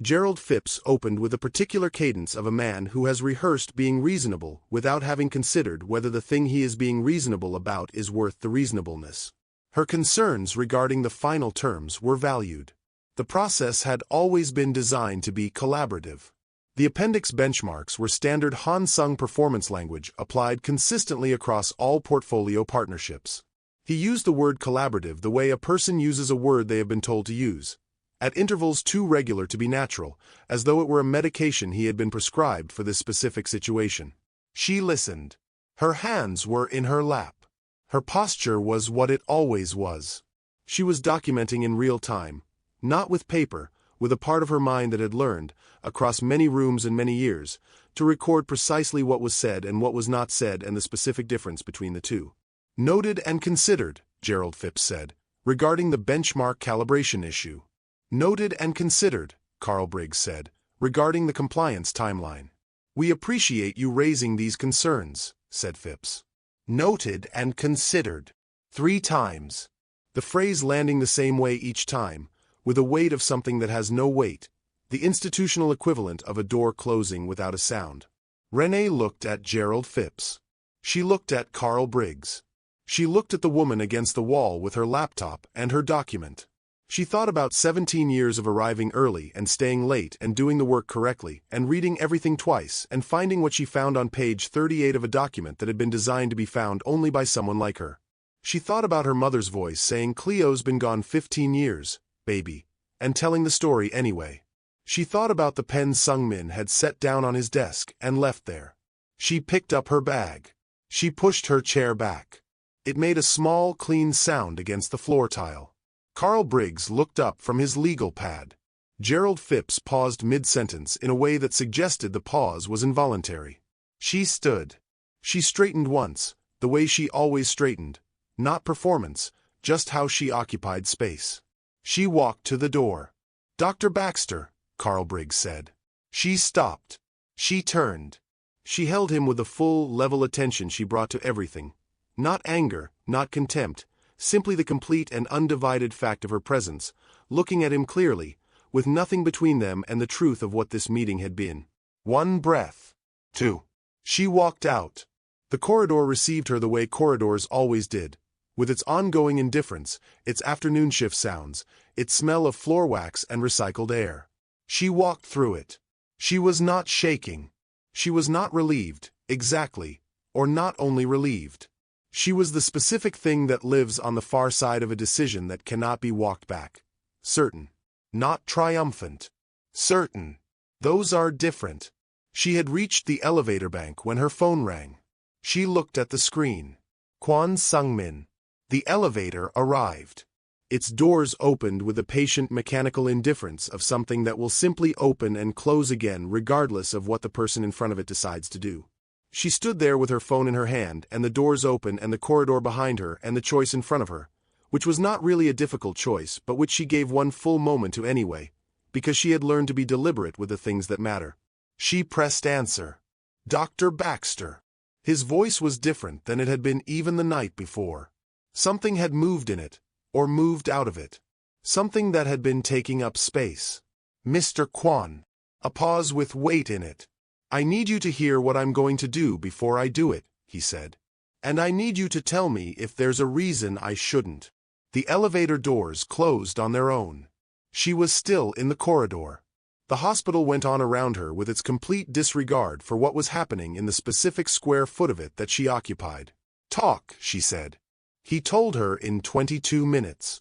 Gerald Phipps opened with a particular cadence of a man who has rehearsed being reasonable without having considered whether the thing he is being reasonable about is worth the reasonableness. Her concerns regarding the final terms were valued. The process had always been designed to be collaborative. The appendix benchmarks were standard Hansung performance language applied consistently across all portfolio partnerships. He used the word collaborative the way a person uses a word they have been told to use, at intervals too regular to be natural, as though it were a medication he had been prescribed for this specific situation. She listened. Her hands were in her lap. Her posture was what it always was. She was documenting in real time, not with paper, with a part of her mind that had learned, across many rooms and many years, to record precisely what was said and what was not said and the specific difference between the two. "Noted and considered," Gerald Phipps said, regarding the benchmark calibration issue. "Noted and considered," Carl Briggs said, regarding the compliance timeline. "We appreciate you raising these concerns," said Phipps. "Noted and considered." 3 times. The phrase landing the same way each time, with a weight of something that has no weight, the institutional equivalent of a door closing without a sound. Renee looked at Gerald Phipps. She looked at Carl Briggs. She looked at the woman against the wall with her laptop and her document. She thought about 17 years of arriving early and staying late and doing the work correctly and reading everything twice and finding what she found on page 38 of a document that had been designed to be found only by someone like her. She thought about her mother's voice saying Cleo's been gone 15 years, baby, and telling the story anyway. She thought about the pen Sungmin had set down on his desk and left there. She picked up her bag. She pushed her chair back. It made a small, clean sound against the floor tile. Carl Briggs looked up from his legal pad. Gerald Phipps paused mid-sentence in a way that suggested the pause was involuntary. She stood. She straightened once, the way she always straightened, not performance, just how she occupied space. She walked to the door. "Dr. Baxter," Carl Briggs said. She stopped. She turned. She held him with the full, level attention she brought to everything. Not anger, not contempt, simply the complete and undivided fact of her presence, looking at him clearly, with nothing between them and the truth of what this meeting had been. 1 breath. 2. She walked out. The corridor received her the way corridors always did, with its ongoing indifference, its afternoon shift sounds, its smell of floor wax and recycled air. She walked through it. She was not shaking. She was not relieved, exactly, or not only relieved. She was the specific thing that lives on the far side of a decision that cannot be walked back. Certain. Not triumphant. Certain. Those are different. She had reached the elevator bank when her phone rang. She looked at the screen. Kwon Sung-min. The elevator arrived. Its doors opened with the patient mechanical indifference of something that will simply open and close again regardless of what the person in front of it decides to do. She stood there with her phone in her hand, and the doors open and the corridor behind her and the choice in front of her, which was not really a difficult choice, but which she gave one full moment to anyway, because she had learned to be deliberate with the things that matter. She pressed answer. Dr. Baxter. His voice was different than it had been even the night before. Something had moved in it, or moved out of it. Something that had been taking up space. Mr. Kwon. A pause with weight in it. I need you to hear what I'm going to do before I do it, he said. And I need you to tell me if there's a reason I shouldn't. The elevator doors closed on their own. She was still in the corridor. The hospital went on around her with its complete disregard for what was happening in the specific square foot of it that she occupied. Talk, she said. He told her in 22 minutes.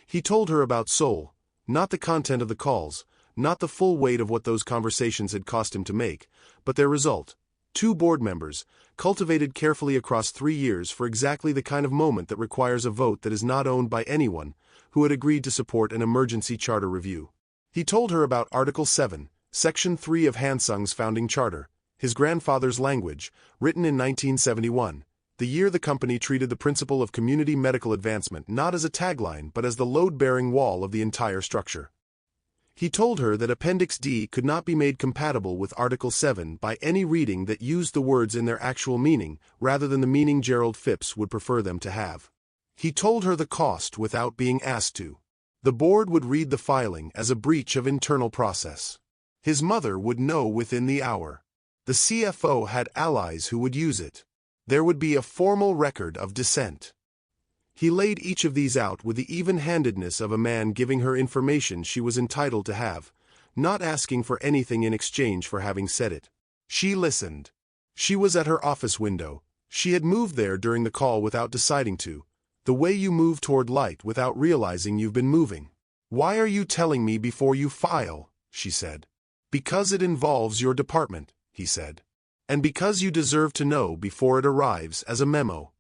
He told her about Seoul, not the content of the calls, not the full weight of what those conversations had cost him to make, but their result. 2 board members, cultivated carefully across 3 years for exactly the kind of moment that requires a vote that is not owned by anyone, who had agreed to support an emergency charter review. He told her about Article 7, Section 3 of Hansung's founding charter, his grandfather's language, written in 1971. The year the company treated the principle of community medical advancement not as a tagline but as the load-bearing wall of the entire structure. He told her that Appendix D could not be made compatible with Article 7 by any reading that used the words in their actual meaning rather than the meaning Gerald Phipps would prefer them to have. He told her the cost without being asked to. The board would read the filing as a breach of internal process. His mother would know within the hour. The CFO had allies who would use it. There would be a formal record of dissent. He laid each of these out with the even-handedness of a man giving her information she was entitled to have, not asking for anything in exchange for having said it. She listened. She was at her office window. She had moved there during the call without deciding to, the way you move toward light without realizing you've been moving. Why are you telling me before you file? She said. Because it involves your department, he said. And because you deserve to know before it arrives as a memo.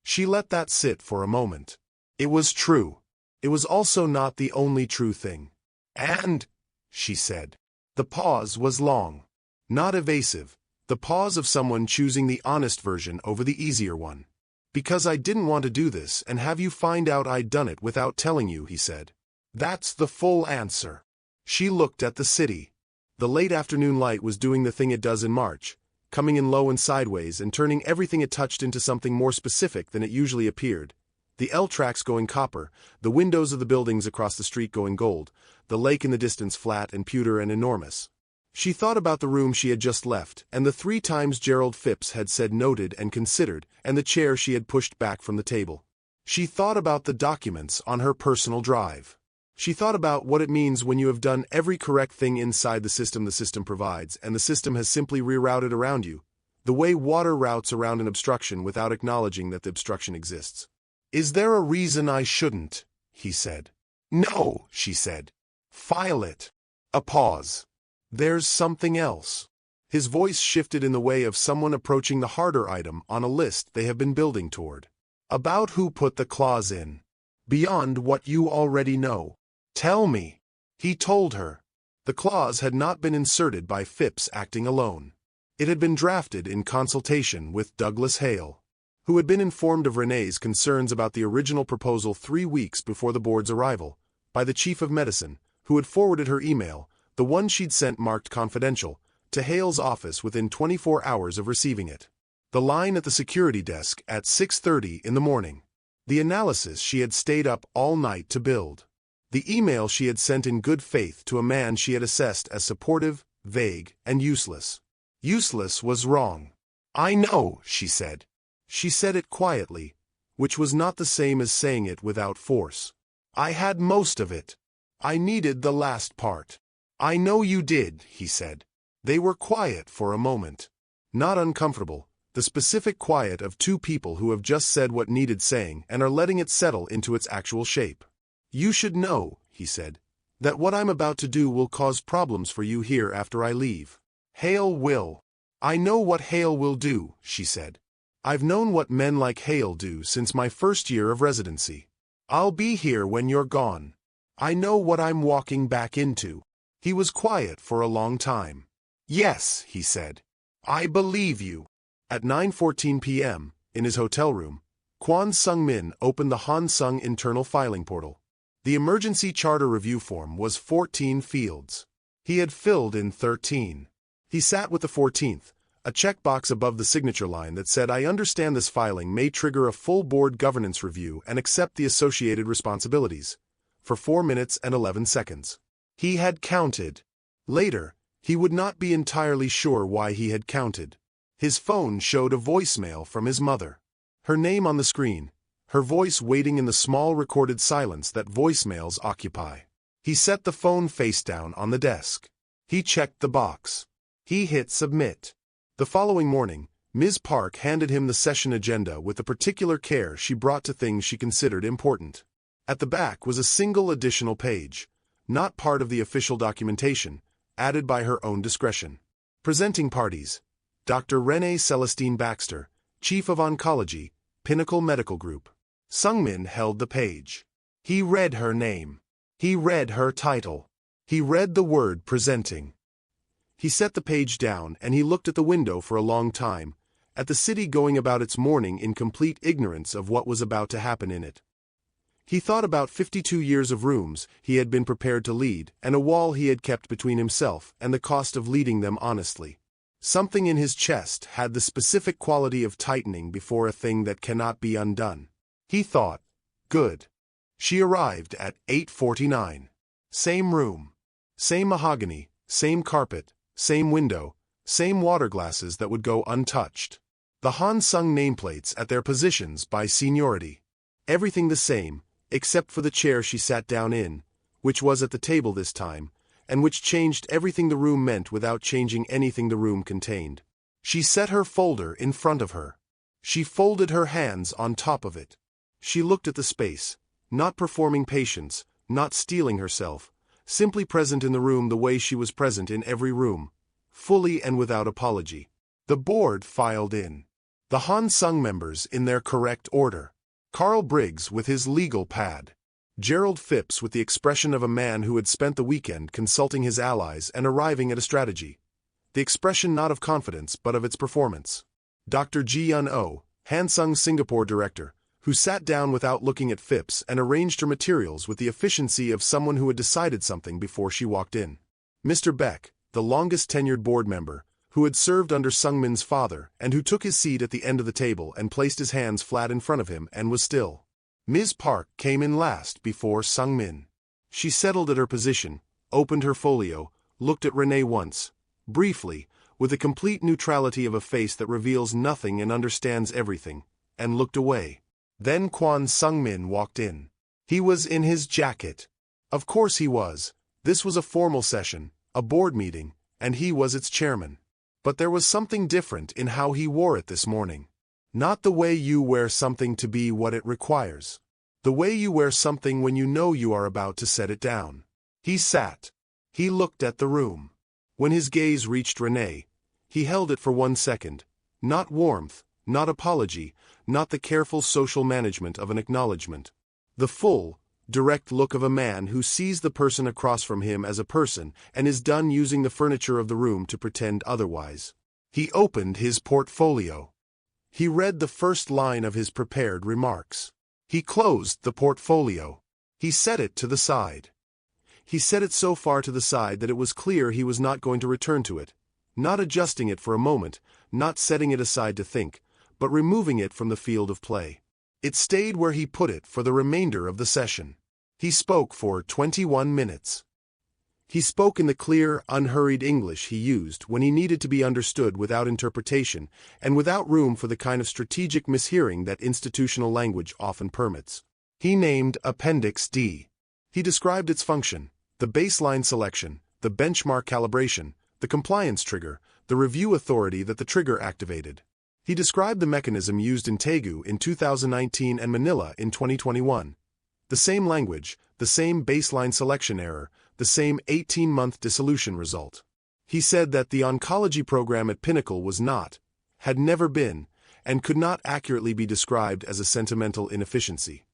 She let that sit for a moment. It was true. It was also not the only true thing. And, she said. The pause was long. Not evasive. The pause of someone choosing the honest version over the easier one. Because I didn't want to do this and have you find out I'd done it without telling you, he said. That's the full answer. She looked at the city. The late afternoon light was doing the thing it does in March, coming in low and sideways and turning everything it touched into something more specific than it usually appeared. The L tracks going copper, the windows of the buildings across the street going gold, the lake in the distance flat and pewter and enormous. She thought about the room she had just left, and the 3 times Gerald Phipps had said noted and considered, and the chair she had pushed back from the table. She thought about the documents on her personal drive. She thought about what it means when you have done every correct thing inside the system provides, and the system has simply rerouted around you, the way water routes around an obstruction without acknowledging that the obstruction exists. Is there a reason I shouldn't? He said. No, she said. File it. A pause. There's something else. His voice shifted in the way of someone approaching the harder item on a list they have been building toward. About who put the clause in. Beyond what you already know. Tell me. He told her. The clause had not been inserted by Phipps acting alone. It had been drafted in consultation with Douglas Hale, who had been informed of Renee's concerns about the original proposal 3 weeks before the board's arrival, by the chief of medicine, who had forwarded her email, the one she'd sent marked confidential, to Hale's office within 24 hours of receiving it. The line at the security desk at 6:30 in the morning. The analysis she had stayed up all night to build. The email she had sent in good faith to a man she had assessed as supportive, vague, and useless. Useless was wrong. I know, she said. She said it quietly, which was not the same as saying it without force. I had most of it. I needed the last part. "I know you did," he said. They were quiet for a moment. Not uncomfortable, the specific quiet of two people who have just said what needed saying and are letting it settle into its actual shape. "You should know," he said, "that what I'm about to do will cause problems for you here after I leave." "Hale will." "I know what Hale will do," she said. "I've known what men like Hale do since my first year of residency. I'll be here when you're gone. I know what I'm walking back into." He was quiet for a long time. "Yes," he said. "I believe you." At 9:14 p.m., in his hotel room, Kwon Sung-min opened the Hansung internal filing portal. The emergency charter review form was 14 fields. He had filled in 13. He sat with the 14th, a checkbox above the signature line that said, "I understand this filing may trigger a full board governance review and accept the associated responsibilities," for 4 minutes and 11 seconds. He had counted. Later, he would not be entirely sure why he had counted. His phone showed a voicemail from his mother. Her name on the screen, her voice waiting in the small recorded silence that voicemails occupy. He set the phone face down on the desk. He checked the box. He hit submit. The following morning, Ms. Park handed him the session agenda with the particular care she brought to things she considered important. At the back was a single additional page, not part of the official documentation, added by her own discretion. Presenting parties: Dr. Renee Celestine Baxter, Chief of Oncology, Pinnacle Medical Group. Sung-min held the page. He read her name. He read her title. He read the word presenting. He set the page down and he looked at the window for a long time, at the city going about its morning in complete ignorance of what was about to happen in it. He thought about 52 years of rooms he had been prepared to lead and a wall he had kept between himself and the cost of leading them honestly. Something in his chest had the specific quality of tightening before a thing that cannot be undone. He thought, good. She arrived at 8:49. Same room. Same mahogany, same carpet, same window, same water glasses that would go untouched. The Hansung nameplates at their positions by seniority. Everything the same, except for the chair she sat down in, which was at the table this time, and which changed everything the room meant without changing anything the room contained. She set her folder in front of her. She folded her hands on top of it. She looked at the space, not performing patience, not steeling herself, simply present in the room the way she was present in every room, fully and without apology. The board filed in. The Hansung members in their correct order. Carl Briggs with his legal pad. Gerald Phipps with the expression of a man who had spent the weekend consulting his allies and arriving at a strategy. The expression not of confidence but of its performance. Dr. Ji-Yun-Oh, Hansung Singapore director, who sat down without looking at Phipps and arranged her materials with the efficiency of someone who had decided something before she walked in. Mr. Beck, the longest-tenured board member, who had served under Sung-min's father and who took his seat at the end of the table and placed his hands flat in front of him and was still. Ms. Park came in last before Sung-min. She settled at her position, opened her folio, looked at Renee once, briefly, with the complete neutrality of a face that reveals nothing and understands everything, and looked away. Then Kwon Sung-min walked in. He was in his jacket. Of course he was. This was a formal session, a board meeting, and he was its chairman. But there was something different in how he wore it this morning. Not the way you wear something to be what it requires. The way you wear something when you know you are about to set it down. He sat. He looked at the room. When his gaze reached Renee, he held it for 1 second. Not warmth, not apology, not the careful social management of an acknowledgement. The full, direct look of a man who sees the person across from him as a person and is done using the furniture of the room to pretend otherwise. He opened his portfolio. He read the first line of his prepared remarks. He closed the portfolio. He set it to the side. He set it so far to the side that it was clear he was not going to return to it, not adjusting it for a moment, not setting it aside to think, but removing it from the field of play. It stayed where he put it for the remainder of the session. He spoke for 21 minutes. He spoke in the clear, unhurried English he used when he needed to be understood without interpretation and without room for the kind of strategic mishearing that institutional language often permits. He named Appendix D. He described its function, the baseline selection, the benchmark calibration, the compliance trigger, the review authority that the trigger activated. He described the mechanism used in Taegu in 2019 and Manila in 2021. The same language, the same baseline selection error, the same 18-month dissolution result. He said that the oncology program at Pinnacle was not, had never been, and could not accurately be described as a sentimental inefficiency.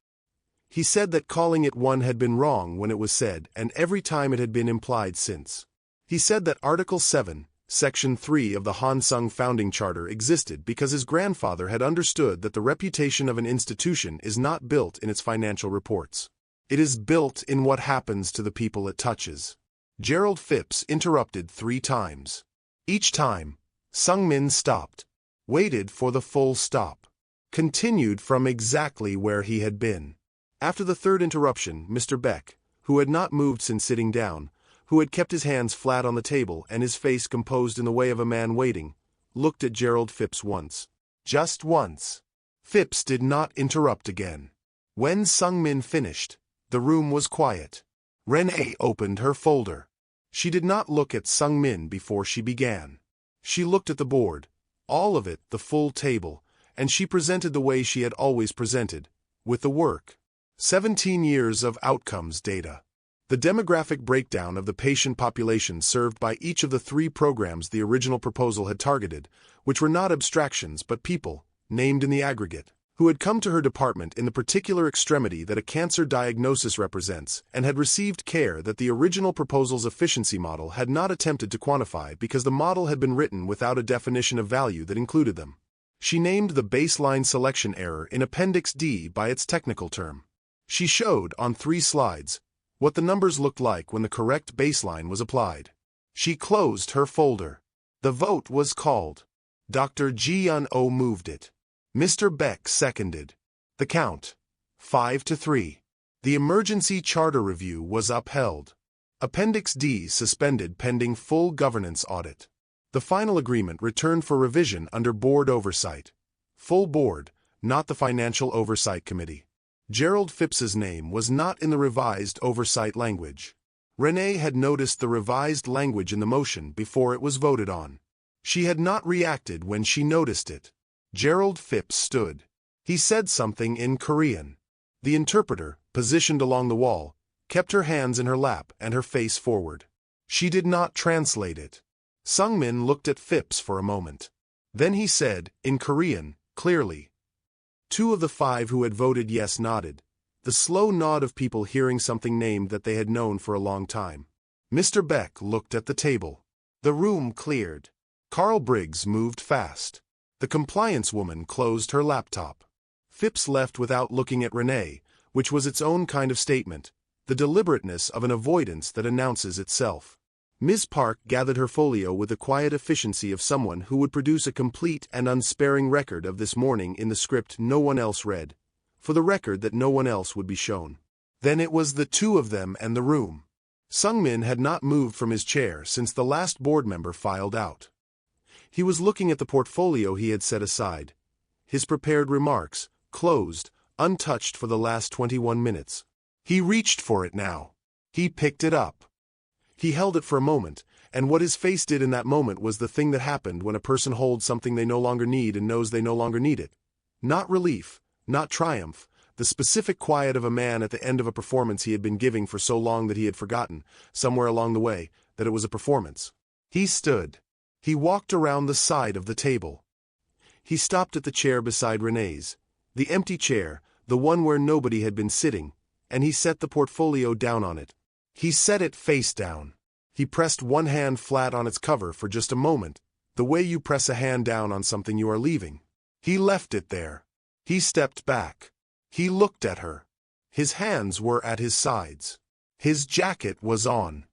He said that calling it one had been wrong when it was said, and every time it had been implied since. He said that Article 7, Section 3 of the Hansung Founding Charter existed because his grandfather had understood that the reputation of an institution is not built in its financial reports. It is built in what happens to the people it touches. Gerald Phipps interrupted 3 times. Each time, Sung-min stopped, waited for the full stop, continued from exactly where he had been. After the third interruption, Mr. Beck, who had not moved since sitting down, who had kept his hands flat on the table and his face composed in the way of a man waiting, looked at Gerald Phipps once. Just once. Phipps did not interrupt again. When Sung-min finished, the room was quiet. Renee opened her folder. She did not look at Sung-min before she began. She looked at the board, all of it, the full table, and she presented the way she had always presented, with the work. 17 years of outcomes data. The demographic breakdown of the patient population served by each of the 3 programs the original proposal had targeted, which were not abstractions but people, named in the aggregate, who had come to her department in the particular extremity that a cancer diagnosis represents and had received care that the original proposal's efficiency model had not attempted to quantify because the model had been written without a definition of value that included them. She named the baseline selection error in Appendix D by its technical term. She showed, on 3 slides, what the numbers looked like when the correct baseline was applied. She closed her folder. The vote was called. Dr. Ji-Yun-Oh moved it. Mr. Beck seconded. The count, 5-3. The emergency charter review was upheld. Appendix D suspended pending full governance audit. The final agreement returned for revision under board oversight. Full board, not the Financial Oversight Committee. Gerald Phipps's name was not in the revised oversight language. Renee had noticed the revised language in the motion before it was voted on. She had not reacted when she noticed it. Gerald Phipps stood. He said something in Korean. The interpreter, positioned along the wall, kept her hands in her lap and her face forward. She did not translate it. Sung-min looked at Phipps for a moment. Then he said, in Korean, clearly. 2 of the 5 who had voted yes nodded, the slow nod of people hearing something named that they had known for a long time. Mr. Beck looked at the table. The room cleared. Carl Briggs moved fast. The compliance woman closed her laptop. Phipps left without looking at Renee, which was its own kind of statement, the deliberateness of an avoidance that announces itself. Ms. Park gathered her folio with the quiet efficiency of someone who would produce a complete and unsparing record of this morning in the script no one else read, for the record that no one else would be shown. Then it was the 2 of them and the room. Sung-min had not moved from his chair since the last board member filed out. He was looking at the portfolio he had set aside, his prepared remarks, closed, untouched for the last 21 minutes. He reached for it now. He picked it up. He held it for a moment, and what his face did in that moment was the thing that happened when a person holds something they no longer need and knows they no longer need it. Not relief, not triumph, the specific quiet of a man at the end of a performance he had been giving for so long that he had forgotten, somewhere along the way, that it was a performance. He stood. He walked around the side of the table. He stopped at the chair beside Renee's, the empty chair, the one where nobody had been sitting, and he set the portfolio down on it. He set it face down. He pressed one hand flat on its cover for just a moment, the way you press a hand down on something you are leaving. He left it there. He stepped back. He looked at her. His hands were at his sides. His jacket was on.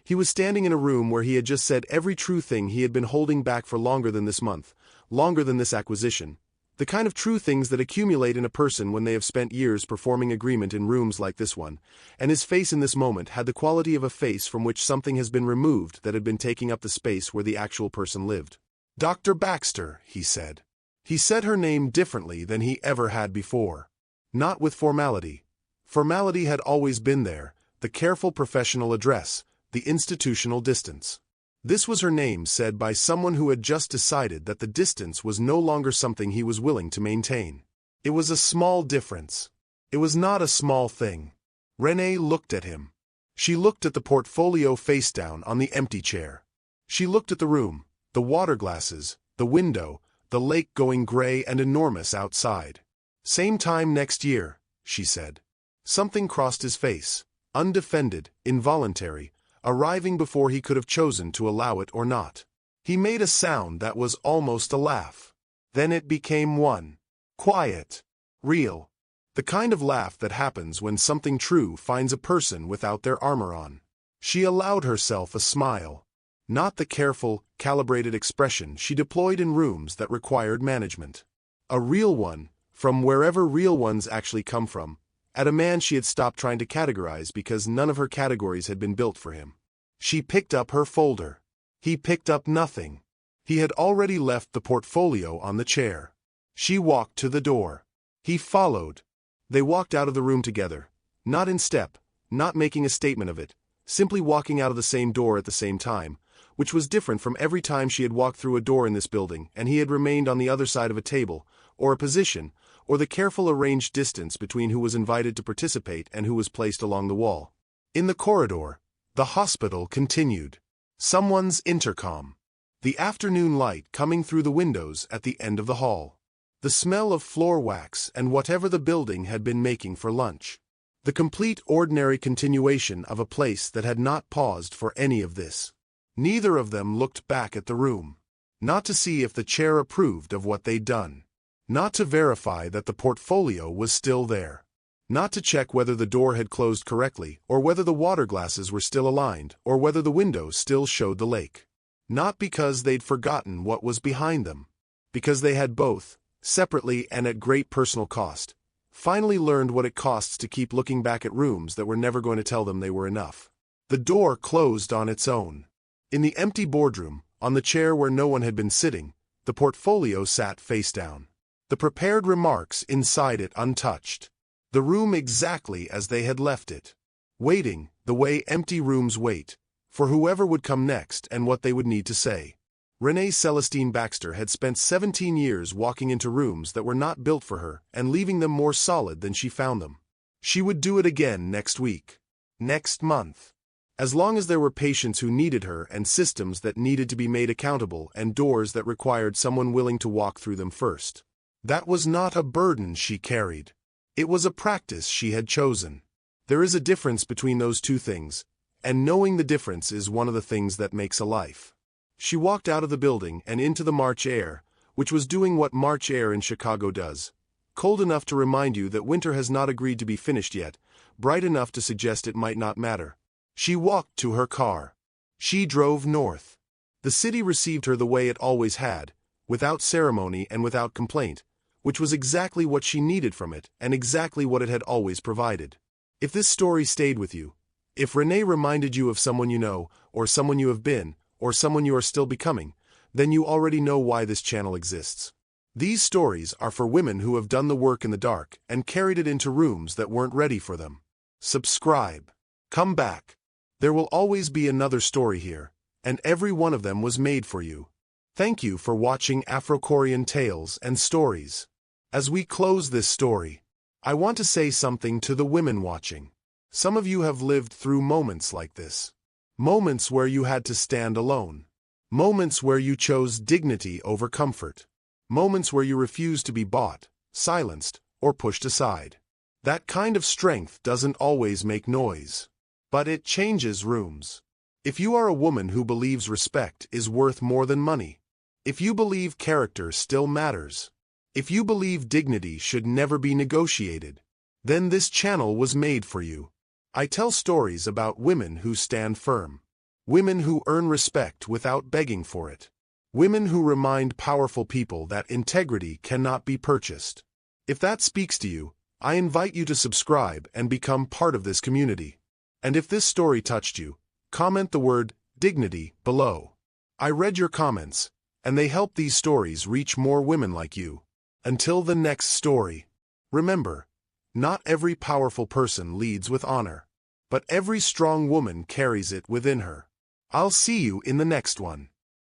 He was standing in a room where he had just said every true thing he had been holding back for longer than this month, longer than this acquisition, the kind of true things that accumulate in a person when they have spent years performing agreement in rooms like this one, and his face in this moment had the quality of a face from which something has been removed that had been taking up the space where the actual person lived. Dr. Baxter, he said. He said her name differently than he ever had before. Not with formality. Formality had always been there, the careful professional address, the institutional distance. This was her name said by someone who had just decided that the distance was no longer something he was willing to maintain. It was a small difference. It was not a small thing. Renee looked at him. She looked at the portfolio face down on the empty chair. She looked at the room, the water glasses, the window, the lake going gray and enormous outside. Same time next year, she said. Something crossed his face, undefended, involuntary, arriving before he could have chosen to allow it or not. He made a sound that was almost a laugh. Then it became one. Quiet. Real. The kind of laugh that happens when something true finds a person without their armor on. She allowed herself a smile. Not the careful, calibrated expression she deployed in rooms that required management. A real one, from wherever real ones actually come from, at a man she had stopped trying to categorize because none of her categories had been built for him. She picked up her folder. He picked up nothing. He had already left the portfolio on the chair. She walked to the door. He followed. They walked out of the room together, not in step, not making a statement of it, simply walking out of the same door at the same time, which was different from every time she had walked through a door in this building and he had remained on the other side of a table, or a position, or the careful arranged distance between who was invited to participate and who was placed along the wall. In the corridor, the hospital continued. Someone's intercom. The afternoon light coming through the windows at the end of the hall. The smell of floor wax and whatever the building had been making for lunch. The complete ordinary continuation of a place that had not paused for any of this. Neither of them looked back at the room. Not to see if the chair approved of what they'd done. Not to verify that the portfolio was still there. Not to check whether the door had closed correctly, or whether the water glasses were still aligned, or whether the window still showed the lake. Not because they'd forgotten what was behind them. Because they had both, separately and at great personal cost, finally learned what it costs to keep looking back at rooms that were never going to tell them they were enough. The door closed on its own. In the empty boardroom, on the chair where no one had been sitting, the portfolio sat face down. The prepared remarks inside it untouched. The room exactly as they had left it. Waiting, the way empty rooms wait, for whoever would come next and what they would need to say. Renee Celestine Baxter had spent 17 years walking into rooms that were not built for her and leaving them more solid than she found them. She would do it again next week. Next month. As long as there were patients who needed her and systems that needed to be made accountable and doors that required someone willing to walk through them first. That was not a burden she carried. It was a practice she had chosen. There is a difference between those two things, and knowing the difference is one of the things that makes a life. She walked out of the building and into the March air, which was doing what March air in Chicago does. Cold enough to remind you that winter has not agreed to be finished yet, bright enough to suggest it might not matter. She walked to her car. She drove north. The city received her the way it always had, without ceremony and without complaint, which was exactly what she needed from it and exactly what it had always provided. If this story stayed with you, if Renee reminded you of someone you know, or someone you have been, or someone you are still becoming, then you already know why this channel exists. These stories are for women who have done the work in the dark and carried it into rooms that weren't ready for them. Subscribe. Come back. There will always be another story here, and every one of them was made for you. Thank you for watching Afro Korean Tales and Stories. As we close this story, I want to say something to the women watching. Some of you have lived through moments like this. Moments where you had to stand alone. Moments where you chose dignity over comfort. Moments where you refused to be bought, silenced, or pushed aside. That kind of strength doesn't always make noise, but it changes rooms. If you are a woman who believes respect is worth more than money, if you believe character still matters, if you believe dignity should never be negotiated, then this channel was made for you. I tell stories about women who stand firm. Women who earn respect without begging for it. Women who remind powerful people that integrity cannot be purchased. If that speaks to you, I invite you to subscribe and become part of this community. And if this story touched you, comment the word dignity below. I read your comments, and they help these stories reach more women like you. Until the next story, remember, not every powerful person leads with honor, but every strong woman carries it within her. I'll see you in the next one.